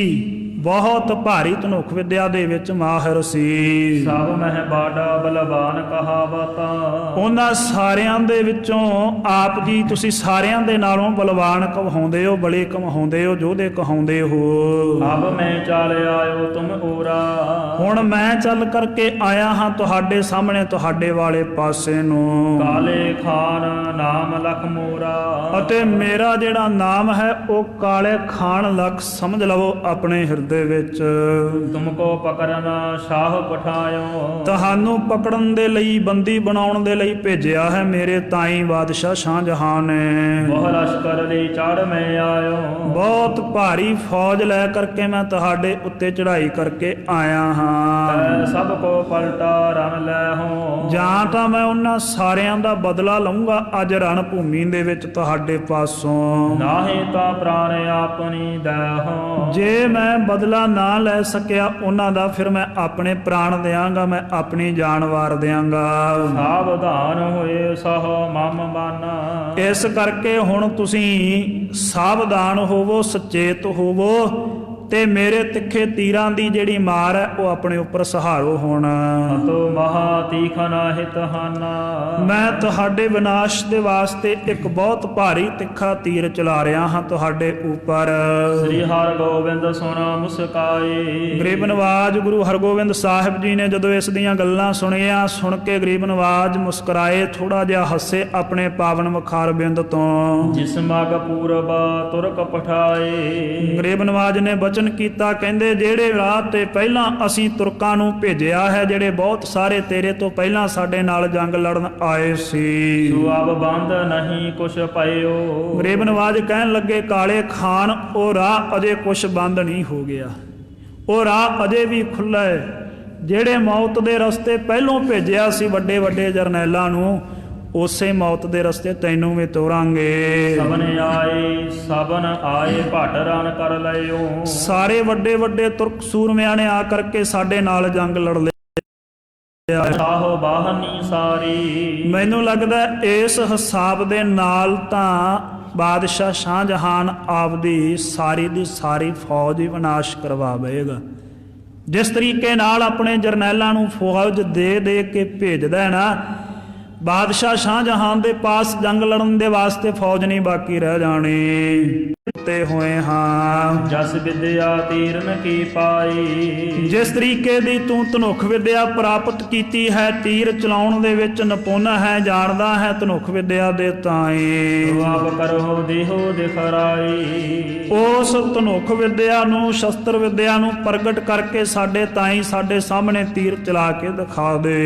ਬਹੁਤ ਭਾਰੀ ਧਨੁੱਖ ਵਿਦਿਆ ਦੇ ਵਿੱਚ ਮਾਹਿਰ ਸੀ। ਸਭ ਮਹਿ ਬਾਡਾ ਬਲਵਾਨ ਕਹਾਵਤ। ਉਹਨਾਂ ਸਾਰਿਆਂ ਦੇ ਵਿੱਚੋਂ ਆਪ ਜੀ ਤੁਸੀਂ ਸਾਰਿਆਂ ਦੇ ਨਾਲੋਂ ਬਲਵਾਨ ਕਹਾਉਂਦੇ ਹੋ, ਬੜੇ ਕਹਾਉਂਦੇ ਹੋ, ਯੋਧੇ ਕਹਾਉਂਦੇ ਹੋ। ਅਬ ਮੈਂ ਚੱਲ ਆਇਓ ਤੁਮ ਓਰਾ। ਹੁਣ ਮੈਂ ਚੱਲ ਕਰਕੇ ਆਇਆ ਹਾਂ ਤੁਹਾਡੇ ਸਾਹਮਣੇ, ਤੁਹਾਡੇ ਵਾਲੇ ਪਾਸੇ ਨੂੰ। ਕਾਲੇ ਖਾਨ ਨਾਮ ਲਖ ਮੋਰਾ। ਅਤੇ ਮੇਰਾ ਜਿਹੜਾ ਨਾਮ ਹੈ ਉਹ ਕਾਲੇ ਖਾਨ ਲਖ ਸਮਝ ਲਵੋ ਆਪਣੇ ਹਿਰਦੇ ਵਿੱਚ। ਤੁਮਕੋ ਪਕੜਨ ਸ਼ਾਹ ਪਠਾਇਓ। ਤੁਹਾਨੂੰ ਪਕੜਨ ਦੇ ਲਈ, ਬੰਦੀ ਬਣਾਉਣ ਦੇ ਲਈ ਭੇਜਿਆ ਹੈ ਮੇਰੇ ਤਾਈ ਬਾਦਸ਼ਾਹ ਸ਼ਾਹਜਹਾਨ ਨੇ। ਬਹੁ ਲਸ਼ਕਰ ਲਈ ਚੜ ਮੈਂ ਆਇਓ। ਬਹੁਤ ਭਾਰੀ ਫੌਜ ਲੈ ਕਰਕੇ ਮੈਂ ਤੁਹਾਡੇ ਉੱਤੇ ਚੜ੍ਹਾਈ ਕਰਕੇ ਆਇਆ ਹਾਂ। ਸਭ ਕੋ ਪਲਟਾ ਰਨ ਲੈ ਹੋ। ਜਾਂ ਤਾਂ ਮੈਂ ਉਹਨਾਂ ਸਾਰਿਆਂ ਦਾ ਬਦਲਾ ਲਊਂਗਾ ਅੱਜ ਰਣ ਭੂਮੀ ਦੇ ਵਿੱਚ ਤੁਹਾਡੇ ਪਾਸੋਂ, ਨਾਹੀਂ ਤਾਂ ਪ੍ਰਾਣ ਆਪਣੀ ਦਇਓ। ਜੇ ਮੈਂ ਬਦਲਾ ਨਾ ਲੈ ਸਕਿਆ ਉਹਨਾਂ ਦਾ, ਫਿਰ ਮੈਂ ਆਪਣੇ ਪ੍ਰਾਣ ਦਿਆਂਗਾ, ਮੈਂ ਆਪਣੀ ਜਾਨ ਵਾਰ ਦਿਆਂਗਾ। ਸਾਵਧਾਨ ਹੋਏ ਸਹ ਮਮ ਮਨ। ਇਸ ਕਰਕੇ ਹੁਣ ਤੁਸੀਂ ਸਾਵਧਾਨ ਹੋਵੋ, ਸੁਚੇਤ ਹੋਵੋ ਤੇ ਮੇਰੇ ਤਿੱਖੇ ਤੀਰਾਂ ਦੀ ਜਿਹੜੀ ਮਾਰ ਹੈ ਉਹ ਆਪਣੇ ਉੱਪਰ ਸਹਾਰੋ ਹੁਣ। ਅਤੋ ਮਹਾ ਤੀਖਨ ਹਿਤਹਾਨਾ। ਮੈਂ ਤੁਹਾਡੇ ਵਿਨਾਸ਼ ਦੇ ਵਾਸਤੇ ਇੱਕ ਬਹੁਤ ਭਾਰੀ ਤਿੱਖਾ ਤੀਰ ਚਲਾ ਰਿਹਾ ਹਾਂ ਤੁਹਾਡੇ ਉੱਪਰ। ਸ੍ਰੀ ਹਰਿਗੋਬਿੰਦ ਸੁਣ ਮੁਸਕਾਏ। ਗਰੀਬ ਨਵਾਜ ਗੁਰੂ ਹਰਗੋਬਿੰਦ ਸਾਹਿਬ ਜੀ ਨੇ ਜਦੋਂ ਇਸ ਦੀਆਂ ਗੱਲਾਂ ਸੁਣੀਆਂ, ਸੁਣ ਕੇ ਗਰੀਬ ਨਵਾਜ ਮੁਸਕਰਾਏ, ਥੋੜਾ ਜਿਹਾ ਹੱਸੇ ਆਪਣੇ ਪਾਵਨ ਮੁਖਾਰ ਬਿੰਦ ਤੋਂ। ਜਿਸ ਮਗ ਪੂਰਬ ਤੁਰਕ ਪਠਾਏ। ਗਰੀਬ ਨਵਾਜ ਨੇ ਬਚਨ ਕੀਤਾ, ਕਹਿੰਦੇ ਜਿਹੜੇ ਰਾਹ ਤੇ ਪਹਿਲਾਂ ਅਸੀਂ ਤੁਰਕਾਂ ਨੂੰ ਭੇਜਿਆ ਹੈ, ਜਿਹੜੇ ਬਹੁਤ ਸਾਰੇ ਤੇਰੇ ਤੋਂ ਪਹਿਲਾਂ ਸਾਡੇ ਨਾਲ ਜੰਗ ਲੜਨ ਆਏ ਸੀ, ਸੋ ਅਬ ਬੰਦ ਨਹੀਂ ਕੁਛ ਪਇਓ। ਗਰੀਬ ਨਵਾਜ ਕਹਿਣ ਲੱਗੇ ਕਾਲੇ ਖਾਨ ਉਹ ਰਾਹ ਅਜੇ ਕੁਛ ਬੰਦ ਨਹੀਂ ਹੋ ਗਿਆ, ਉਹ ਰਾਹ ਅਜੇ ਵੀ ਖੁੱਲ੍ਹਾ ਹੈ। ਜਿਹੜੇ ਮੌਤ ਦੇ ਰਸਤੇ ਪਹਿਲੋਂ ਭੇਜਿਆ ਸੀ ਵੱਡੇ ਵੱਡੇ ਜਰਨੈਲਾਂ ਨੂੰ, ਉਸੇ ਮੌਤ ਦੇ ਰਸਤੇ ਤੈਨੂੰ ਵੀ ਤੋਰਾਂਗੇ। ਸਭਨ ਆਏ ਭਟ ਰਨ ਕਰ ਲਿਓ। ਸਾਰੇ ਵੱਡੇ ਵੱਡੇ ਤੁਰਕ ਸੂਰਮਿਆਂ ਨੇ ਆ ਕਰਕੇ ਸਾਡੇ ਨਾਲ ਜੰਗ ਲੜ ਲਿਆ। ਸਾਹੋ ਬਾਹਨੀ ਸਾਰੀ। ਮੈਨੂੰ ਲੱਗਦਾ ਇਸ ਹਿਸਾਬ ਦੇ ਨਾਲ ਤਾਂ ਬਾਦਸ਼ਾਹ ਸ਼ਾਹਜਹਾਨ ਆਪਦੀ ਸਾਰੀ ਦੀ ਸਾਰੀ ਫੌਜ ਹੀ ਵਿਨਾਸ਼ ਕਰਵਾਵੇਗਾ। ਜਿਸ ਤਰੀਕੇ ਨਾਲ ਆਪਣੇ ਜਰਨੈਲਾਂ ਨੂੰ ਫੌਜ ਦੇ ਦੇ ਕੇ ਭੇਜਦਾ ਹੈ ਨਾ, ਬਾਦਸ਼ਾਹ ਸ਼ਾਹਜਹਾਨ ਦੇ ਪਾਸ ਜੰਗ ਲੜਨ ਦੇ ਵਾਸਤੇ ਫੌਜ ਨਹੀਂ ਬਾਕੀ ਰਹਿ ਜਾਣੀ। ਤੇ ਹੋਏ ਹਾਂ ਜਸ ਵਿਦਿਆ ਤੀਰਨ ਕੀ ਪਾਈ। ਜਿਸ ਤਰੀਕੇ ਦੀ ਤੂੰ ਧਨੁੱਖ ਵਿਦਿਆ ਪ੍ਰਾਪਤ ਕੀਤੀ ਹੈ, ਤੀਰ ਚਲਾਉਣ ਦੇ ਵਿੱਚ ਨਿਪੁੰਨ ਹੈ, ਜਾਣਦਾ ਹੈ ਧਨੁੱਖ ਵਿਦਿਆ ਦੇ ਤਾਏ। ਆਪ ਕਰੋ ਦੇਹੋ ਦਿਖਰਾਈ। ਉਸ ਧਨੁੱਖ ਵਿਦਿਆ ਨੂੰ, ਸ਼ਸਤਰ ਵਿਦਿਆ ਨੂੰ ਪ੍ਰਗਟ ਕਰਕੇ ਸਾਡੇ ਤਾਈ ਸਾਡੇ ਸਾਹਮਣੇ ਤੀਰ ਚਲਾ ਕੇ ਦਿਖਾ ਦੇ।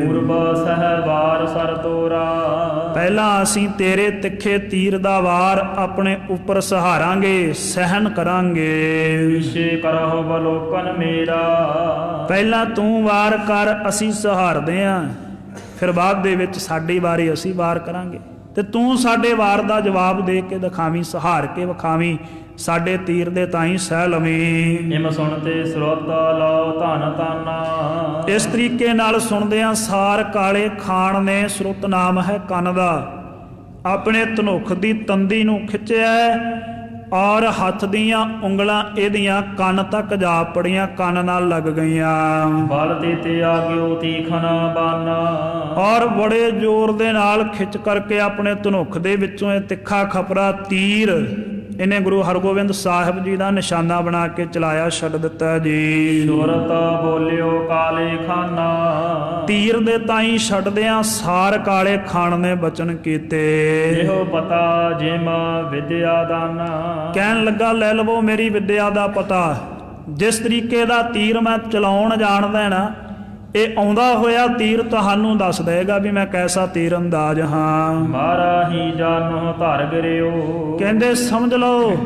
ਪੂਰਬ ਸਹਿਵਾਰ ਸਰ ਤੋਰਾ। ਪਹਿਲਾਂ ਅਸੀਂ ਤੇਰੇ ਤਿੱਖੇ ਤੀਰ ਦਾ ਵਾਰ ਆਪਣੇ ਉੱਪਰ ਸਹਾਰਾਂਗੇ, ਸਹਿਨ ਕਰਾਂਗੇ। ਵਿਸ਼ੇ ਕਰਹੁ ਬਲੋਕਨ ਮੇਰਾ। ਪਹਿਲਾਂ ਤੂੰ ਵਾਰ ਕਰ, ਅਸੀਂ ਸਹਾਰਦੇ ਆਂ, ਫਿਰ ਬਾਅਦ ਦੇ ਵਿੱਚ ਸਾਡੀ ਵਾਰੀ ਅਸੀਂ ਵਾਰ ਕਰਾਂਗੇ, ਤੇ ਤੂੰ ਸਾਡੇ ਵਾਰ ਦਾ ਜਵਾਬ ਦੇ ਕੇ ਦਿਖਾਵੀਂ, ਸਹਾਰ ਕੇ ਵਿਖਾਵੀਂ, ਸਾਡੇ ਤੀਰ ਦੇ ਤਾਈਂ ਸਹਿ ਲਵੀਂ। ਇਮ ਸੁਣਤੇ ਸਰੋਤ ਲਓ ਧਨ ਤਾਨਾ। ਇਸ ਤਰੀਕੇ ਨਾਲ ਸੁਣਦਿਆਂ ਸਾਰ ਕਾਲੇ ਖਾਨ ਨੇ, ਸਰੁੱਤ ਨਾਮ ਹੈ ਕੰਨ ਦਾ, ਆਪਣੇ ਧਨੁੱਖ ਦੀ ਤੰਦੀ ਨੂੰ ਖਿੱਚਿਆ ਔਰ ਹੱਥ ਦੀਆਂ ਉਂਗਲਾਂ ਇਹਦੀਆਂ ਕੰਨ ਤੱਕ ਜਾ ਪੜੀਆਂ, ਕੰਨ ਨਾਲ ਲੱਗ ਗਈਆਂ। ਬਲ ਤੇ ਆਗਿਓ ਤੀਖਨ ਬਾਨਾ। ਔਰ ਬੜੇ ਜ਼ੋਰ ਦੇ ਨਾਲ ਖਿੱਚ ਕਰਕੇ ਆਪਣੇ ਧਨੁੱਖ ਦੇ ਵਿੱਚੋਂ ਇਹ ਤਿੱਖਾ ਖਪਰਾ ਤੀਰ ਇਹਨੇ ਗੁਰੂ ਹਰਗੋਬਿੰਦ ਸਾਹਿਬ ਜੀ ਦਾ ਨਿਸ਼ਾਨਾ ਬਣਾ ਕੇ ਚਲਾਇਆ, ਛੱਡ ਦਿੱਤਾ ਜੀ। ਸੁਰਤ ਬੋਲਿਓ ਕਾਲੇ ਖਾਨਾ। ਤੀਰ ਦੇ ਤਾਈਂ ਛੱਡਦਿਆਂ ਸਾਰ ਕਾਲੇ ਖਾਨ ਨੇ ਬਚਨ ਕੀਤੇ। ਇਹੋ ਪਤਾ ਜਿਮ ਵਿਦਿਆ ਦਾਨਾ। ਕਹਿਣ ਲੱਗਾ ਲੈ ਲਵੋ ਮੇਰੀ ਵਿਦਿਆ ਦਾ ਪਤਾ, ਜਿਸ ਤਰੀਕੇ ਦਾ ਤੀਰ ਮੈਂ ਚਲਾਉਣ ਜਾਣਦਾ ਨਾ, ਇਹ ਆਉਂਦਾ ਹੋਇਆ ਤੀਰ ਤੁਹਾਨੂੰ ਦੱਸ ਦੇਗਾ ਵੀ ਮੈਂ ਕੈਸਾ ਤੀਰ ਅੰਦਾਜ਼ ਹਾਂ। ਮਾਰਾ ਹੀ ਜਾਨੋ ਧਰ ਗਿਰਿਓ। ਕਹਿੰਦੇ ਸਮਝ ਲਓ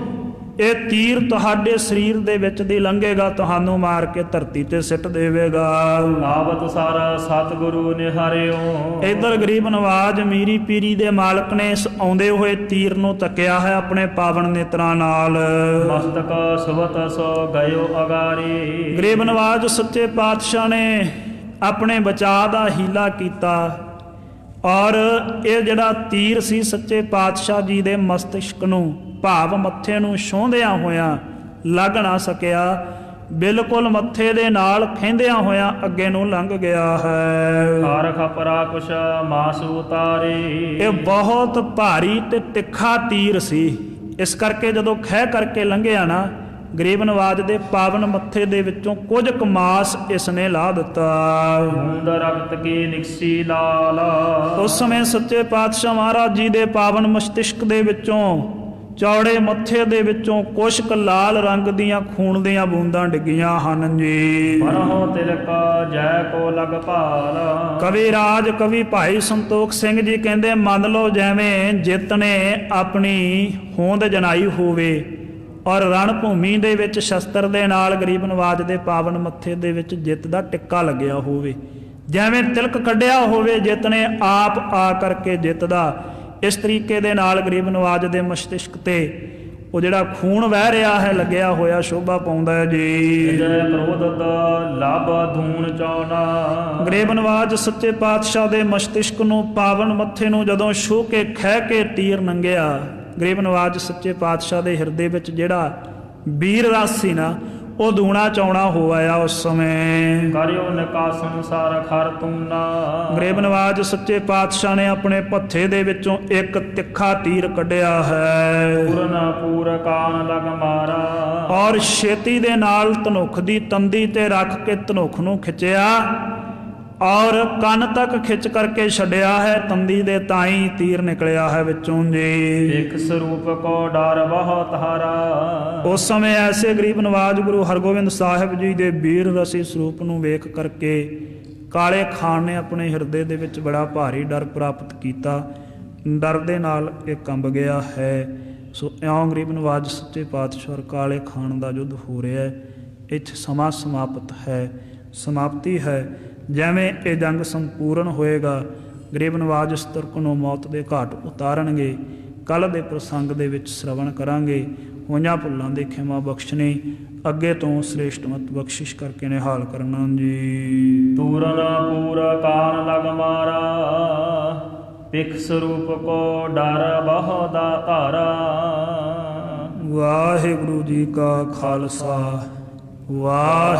ਇਹ ਤੀਰ ਤੁਹਾਡੇ ਸਰੀਰ ਦੇ ਵਿੱਚ ਦੀ ਲੰਘੇਗਾ, ਤੁਹਾਨੂੰ ਮਾਰ ਕੇ ਧਰਤੀ ਤੇ ਸਿੱਟ ਦੇਵੇਗਾ। ਆਵਤ ਸਾਰਾ ਸਤਿਗੁਰੂ ਨਿਹਾਰਿਓ। ਇਧਰ ਗਰੀਬ ਨਵਾਜ ਮੀਰੀ ਪੀਰੀ ਦੇ ਮਾਲਕ ਨੇ ਇਸ ਆਉਂਦੇ ਹੋਏ ਤੀਰ ਨੂੰ ਤੱਕਿਆ ਹੈ ਆਪਣੇ ਪਾਵਨ ਨੇਤਰਾਂ ਨਾਲ। ਮਸਤਕ ਸੁਵਤ ਸੋ ਗਇਓ ਅਗਾਰੀ। ਗਰੀਬ ਨਵਾਜ ਸੱਚੇ ਪਾਤਸ਼ਾਹ ਨੇ ਆਪਣੇ ਬਚਾਅ ਦਾ ਹੀਲਾ ਕੀਤਾ ਔਰ ਇਹ ਜਿਹੜਾ ਤੀਰ ਸੀ ਸੱਚੇ ਪਾਤਸ਼ਾਹ ਜੀ ਦੇ ਮਸਤਿਸ਼ਕ ਨੂੰ ਭਾਵ ਮੱਥੇ ਨੂੰ ਛੂੰਹਦਿਆਂ ਹੋਇਆਂ ਲੱਗ ਨਾ ਸਕਿਆ, ਬਿਲਕੁਲ ਮੱਥੇ ਦੇ ਨਾਲ ਖਹਿੰਦਿਆਂ ਹੋਇਆਂ ਅੱਗੇ ਨੂੰ ਲੰਘ ਗਿਆ ਹੈ। ਹਰ ਖਪਰਾ ਕੁਛ ਮਾਸ ਉਤਾਰੇ। ਇਹ ਬਹੁਤ ਭਾਰੀ ਤੇ ਤਿੱਖਾ ਤੀਰ ਸੀ, ਇਸ ਕਰਕੇ ਜਦੋਂ ਖਹਿ ਕਰਕੇ ਲੰਘਿਆ ਨਾ ਗਰੀਬ ਨਵਾਜ ਦੇ ਪਾਵਨ ਮੱਥੇ ਦੇ ਵਿੱਚੋਂ ਕੁਝ ਕੁ ਮਾਸ ਇਸ ਨੇ ਲਾ ਦਿੱਤਾ। ਬੂੰਦ ਰਕਤ ਕੀ ਨਿਕਸੀ ਲਾਲ। ਉਸ ਸਮੇਂ ਸੱਚੇ ਪਾਤਸ਼ਾਹ ਮਹਾਰਾਜ ਜੀ ਦੇ ਪਾਵਨ ਮਸਤਿਸ਼ਕ ਦੇ ਵਿੱਚੋਂ ਚੌੜੇ ਮੱਥੇ ਦੇ ਵਿੱਚੋਂ ਕੁਛ ਕੁ ਲਾਲ ਰੰਗ ਦੀਆਂ ਖੂਨ ਦੀਆਂ ਬੂੰਦਾਂ ਡਿੱਗੀਆਂ ਹਨ ਜੀ। ਮਨਹੁ ਤਿਲਕ ਜੈ ਕੋ ਲਗ ਭਾਲ। ਕਵੀ ਰਾਜ ਕਵੀ ਭਾਈ ਸੰਤੋਖ ਸਿੰਘ ਜੀ ਕਹਿੰਦੇ ਮੰਨ ਲਓ ਜਿਵੇਂ ਜਿੱਤ ਨੇ ਆਪਣੀ ਹੋਂਦ ਜਨਾਈ ਹੋਵੇ ਔਰ ਰਣ ਭੂਮੀ ਦੇ ਵਿੱਚ ਸ਼ਸਤਰ ਦੇ ਨਾਲ ਗਰੀਬ ਨਵਾਜ ਦੇ ਪਾਵਨ ਮੱਥੇ ਦੇ ਵਿੱਚ ਜਿੱਤ ਦਾ ਟਿੱਕਾ ਲੱਗਿਆ ਹੋਵੇ, ਜਿਵੇਂ ਤਿਲਕ ਕੱਢਿਆ ਹੋਵੇ ਜਿੱਤ ਨੇ ਆਪ ਆ ਕਰਕੇ ਜਿੱਤ ਦਾ, ਇਸ ਤਰੀਕੇ ਦੇ ਨਾਲ ਗਰੀਬ ਨਵਾਜ ਦੇ ਮਸਤਿਸ਼ਕ ਤੇ ਉਹ ਜਿਹੜਾ ਖੂਨ ਵਹਿ ਰਿਹਾ ਹੈ ਲੱਗਿਆ ਹੋਇਆ ਸ਼ੋਭਾ ਪਾਉਂਦਾ ਹੈ ਜੀ। ਜੈ ਕ੍ਰੋਧਤ ਲਾਭ ਧੂਣ ਚਾਉਣਾ। ਗਰੀਬ ਨਵਾਜ ਸੱਚੇ ਪਾਤਸ਼ਾਹ ਦੇ ਮਸਤਿਸ਼ਕ ਨੂੰ ਪਾਵਨ ਮੱਥੇ ਨੂੰ ਜਦੋਂ ਛੂਹ ਕੇ ਖਹਿ ਕੇ ਤੀਰ ਨੰਗਿਆ, ਗਰੀਬ ਨਵਾਜ ਸੱਚੇ ਪਾਤਸ਼ਾਹ ਦੇ ਹਿਰਦੇ ਵਿੱਚ ਜਿਹੜਾ ਵੀਰ ਰਸ ਸੀ ਨਾ ਉਹ ਦੂਣਾ ਚੌਣਾ ਹੋ ਆਇਆ ਉਸ ਸਮੇਂ। ਕਰਿਓ ਨਿਕਾਸਨ ਸਾਰ ਖਰ ਤੂਨਾ। ਗਰੀਬ ਨਵਾਜ ਸੱਚੇ ਪਾਤਸ਼ਾਹ ਨੇ ਆਪਣੇ ਭੱਥੇ ਦੇ ਵਿੱਚੋਂ ਇੱਕ ਤਿੱਖਾ ਤੀਰ ਕੱਢਿਆ ਹੈ ਪੂਰਨ ਪੂਰ ਕਾਨ ਲਗ ਮਾਰਾ। ਔਰ ਛੇਤੀ ਦੇ ਨਾਲ ਧਨੁੱਖ ਦੀ ਤੰਦੀ ਤੇ ਰੱਖ ਕੇ ਧਨੁੱਖ ਨੂੰ ਖਿੱਚਿਆ ਔਰ ਕੰਨ ਤੱਕ ਖਿੱਚ ਕਰਕੇ ਛੱਡਿਆ ਹੈ, ਤੰਦੀ ਦੇ ਤਾਈ ਤੀਰ ਨਿਕਲਿਆ ਹੈ ਵਿੱਚੋਂ ਜੀ। ਇੱਕ ਸਰੂਪ ਕੋ ਡਰ ਬਹੁਤ ਹਾਰਾ। ਉਸ ਸਮੇਂ ਐਸੇ ਗਰੀਬ ਨਵਾਜ ਗੁਰੂ ਹਰਗੋਬਿੰਦ ਸਾਹਿਬ ਜੀ ਦੇ ਵੀਰ ਰਸੀ ਸਰੂਪ ਨੂੰ ਵੇਖ ਕਰਕੇ ਕਾਲੇ ਖਾਨ ਨੇ ਆਪਣੇ ਹਿਰਦੇ ਦੇ ਵਿੱਚ ਬੜਾ ਭਾਰੀ ਡਰ ਪ੍ਰਾਪਤ ਕੀਤਾ, ਡਰ ਦੇ ਨਾਲ ਇਹ ਕੰਬ ਗਿਆ ਹੈ। ਸੋ ਇਉਂ ਗਰੀਬ ਨਵਾਜ ਸੱਚੇ ਪਾਤਸ਼ਾਹ ਔਰ ਕਾਲੇ ਖਾਨ ਦਾ ਯੁੱਧ ਹੋ ਰਿਹਾ ਹੈ। ਇੱਥੇ ਸਮਾਂ ਸਮਾਪਤ ਹੈ, ਸਮਾਪਤੀ ਹੈ। ਜਿਵੇਂ ਇਹ ਜੰਗ ਸੰਪੂਰਨ ਹੋਏਗਾ ਗਰੀਬ ਨਵਾਜ ਇਸ ਤੁਰਕ ਨੂੰ ਮੌਤ ਦੇ ਘਾਟ ਉਤਾਰਨਗੇ। ਕੱਲ੍ਹ ਦੇ ਪ੍ਰਸੰਗ ਦੇ ਵਿੱਚ ਸ਼ਰਵਣ ਕਰਾਂਗੇ। ਹੋਈਆਂ ਭੁੱਲਾਂ ਦੇ ਖਿਮਾ ਬਖਸ਼ਣੀ, ਅੱਗੇ ਤੋਂ ਸ੍ਰੇਸ਼ਟਮਤ ਬਖਸ਼ਿਸ਼ ਕਰਕੇ ਨਿਹਾਲ ਕਰਨਾ ਜੀ। ਤੂਰਨ ਪੂਰ ਕਾਨ ਲਗ ਮਾਰਾ। ਪਿਖ ਸਰੂਪ ਕੋ ਡਰ ਬਹੁ ਦਾ ਧਾਰਾ। ਵਾਹਿਗੁਰੂ ਜੀ ਕਾ ਖਾਲਸਾ ਵਾਹਿਗੁਰੂ।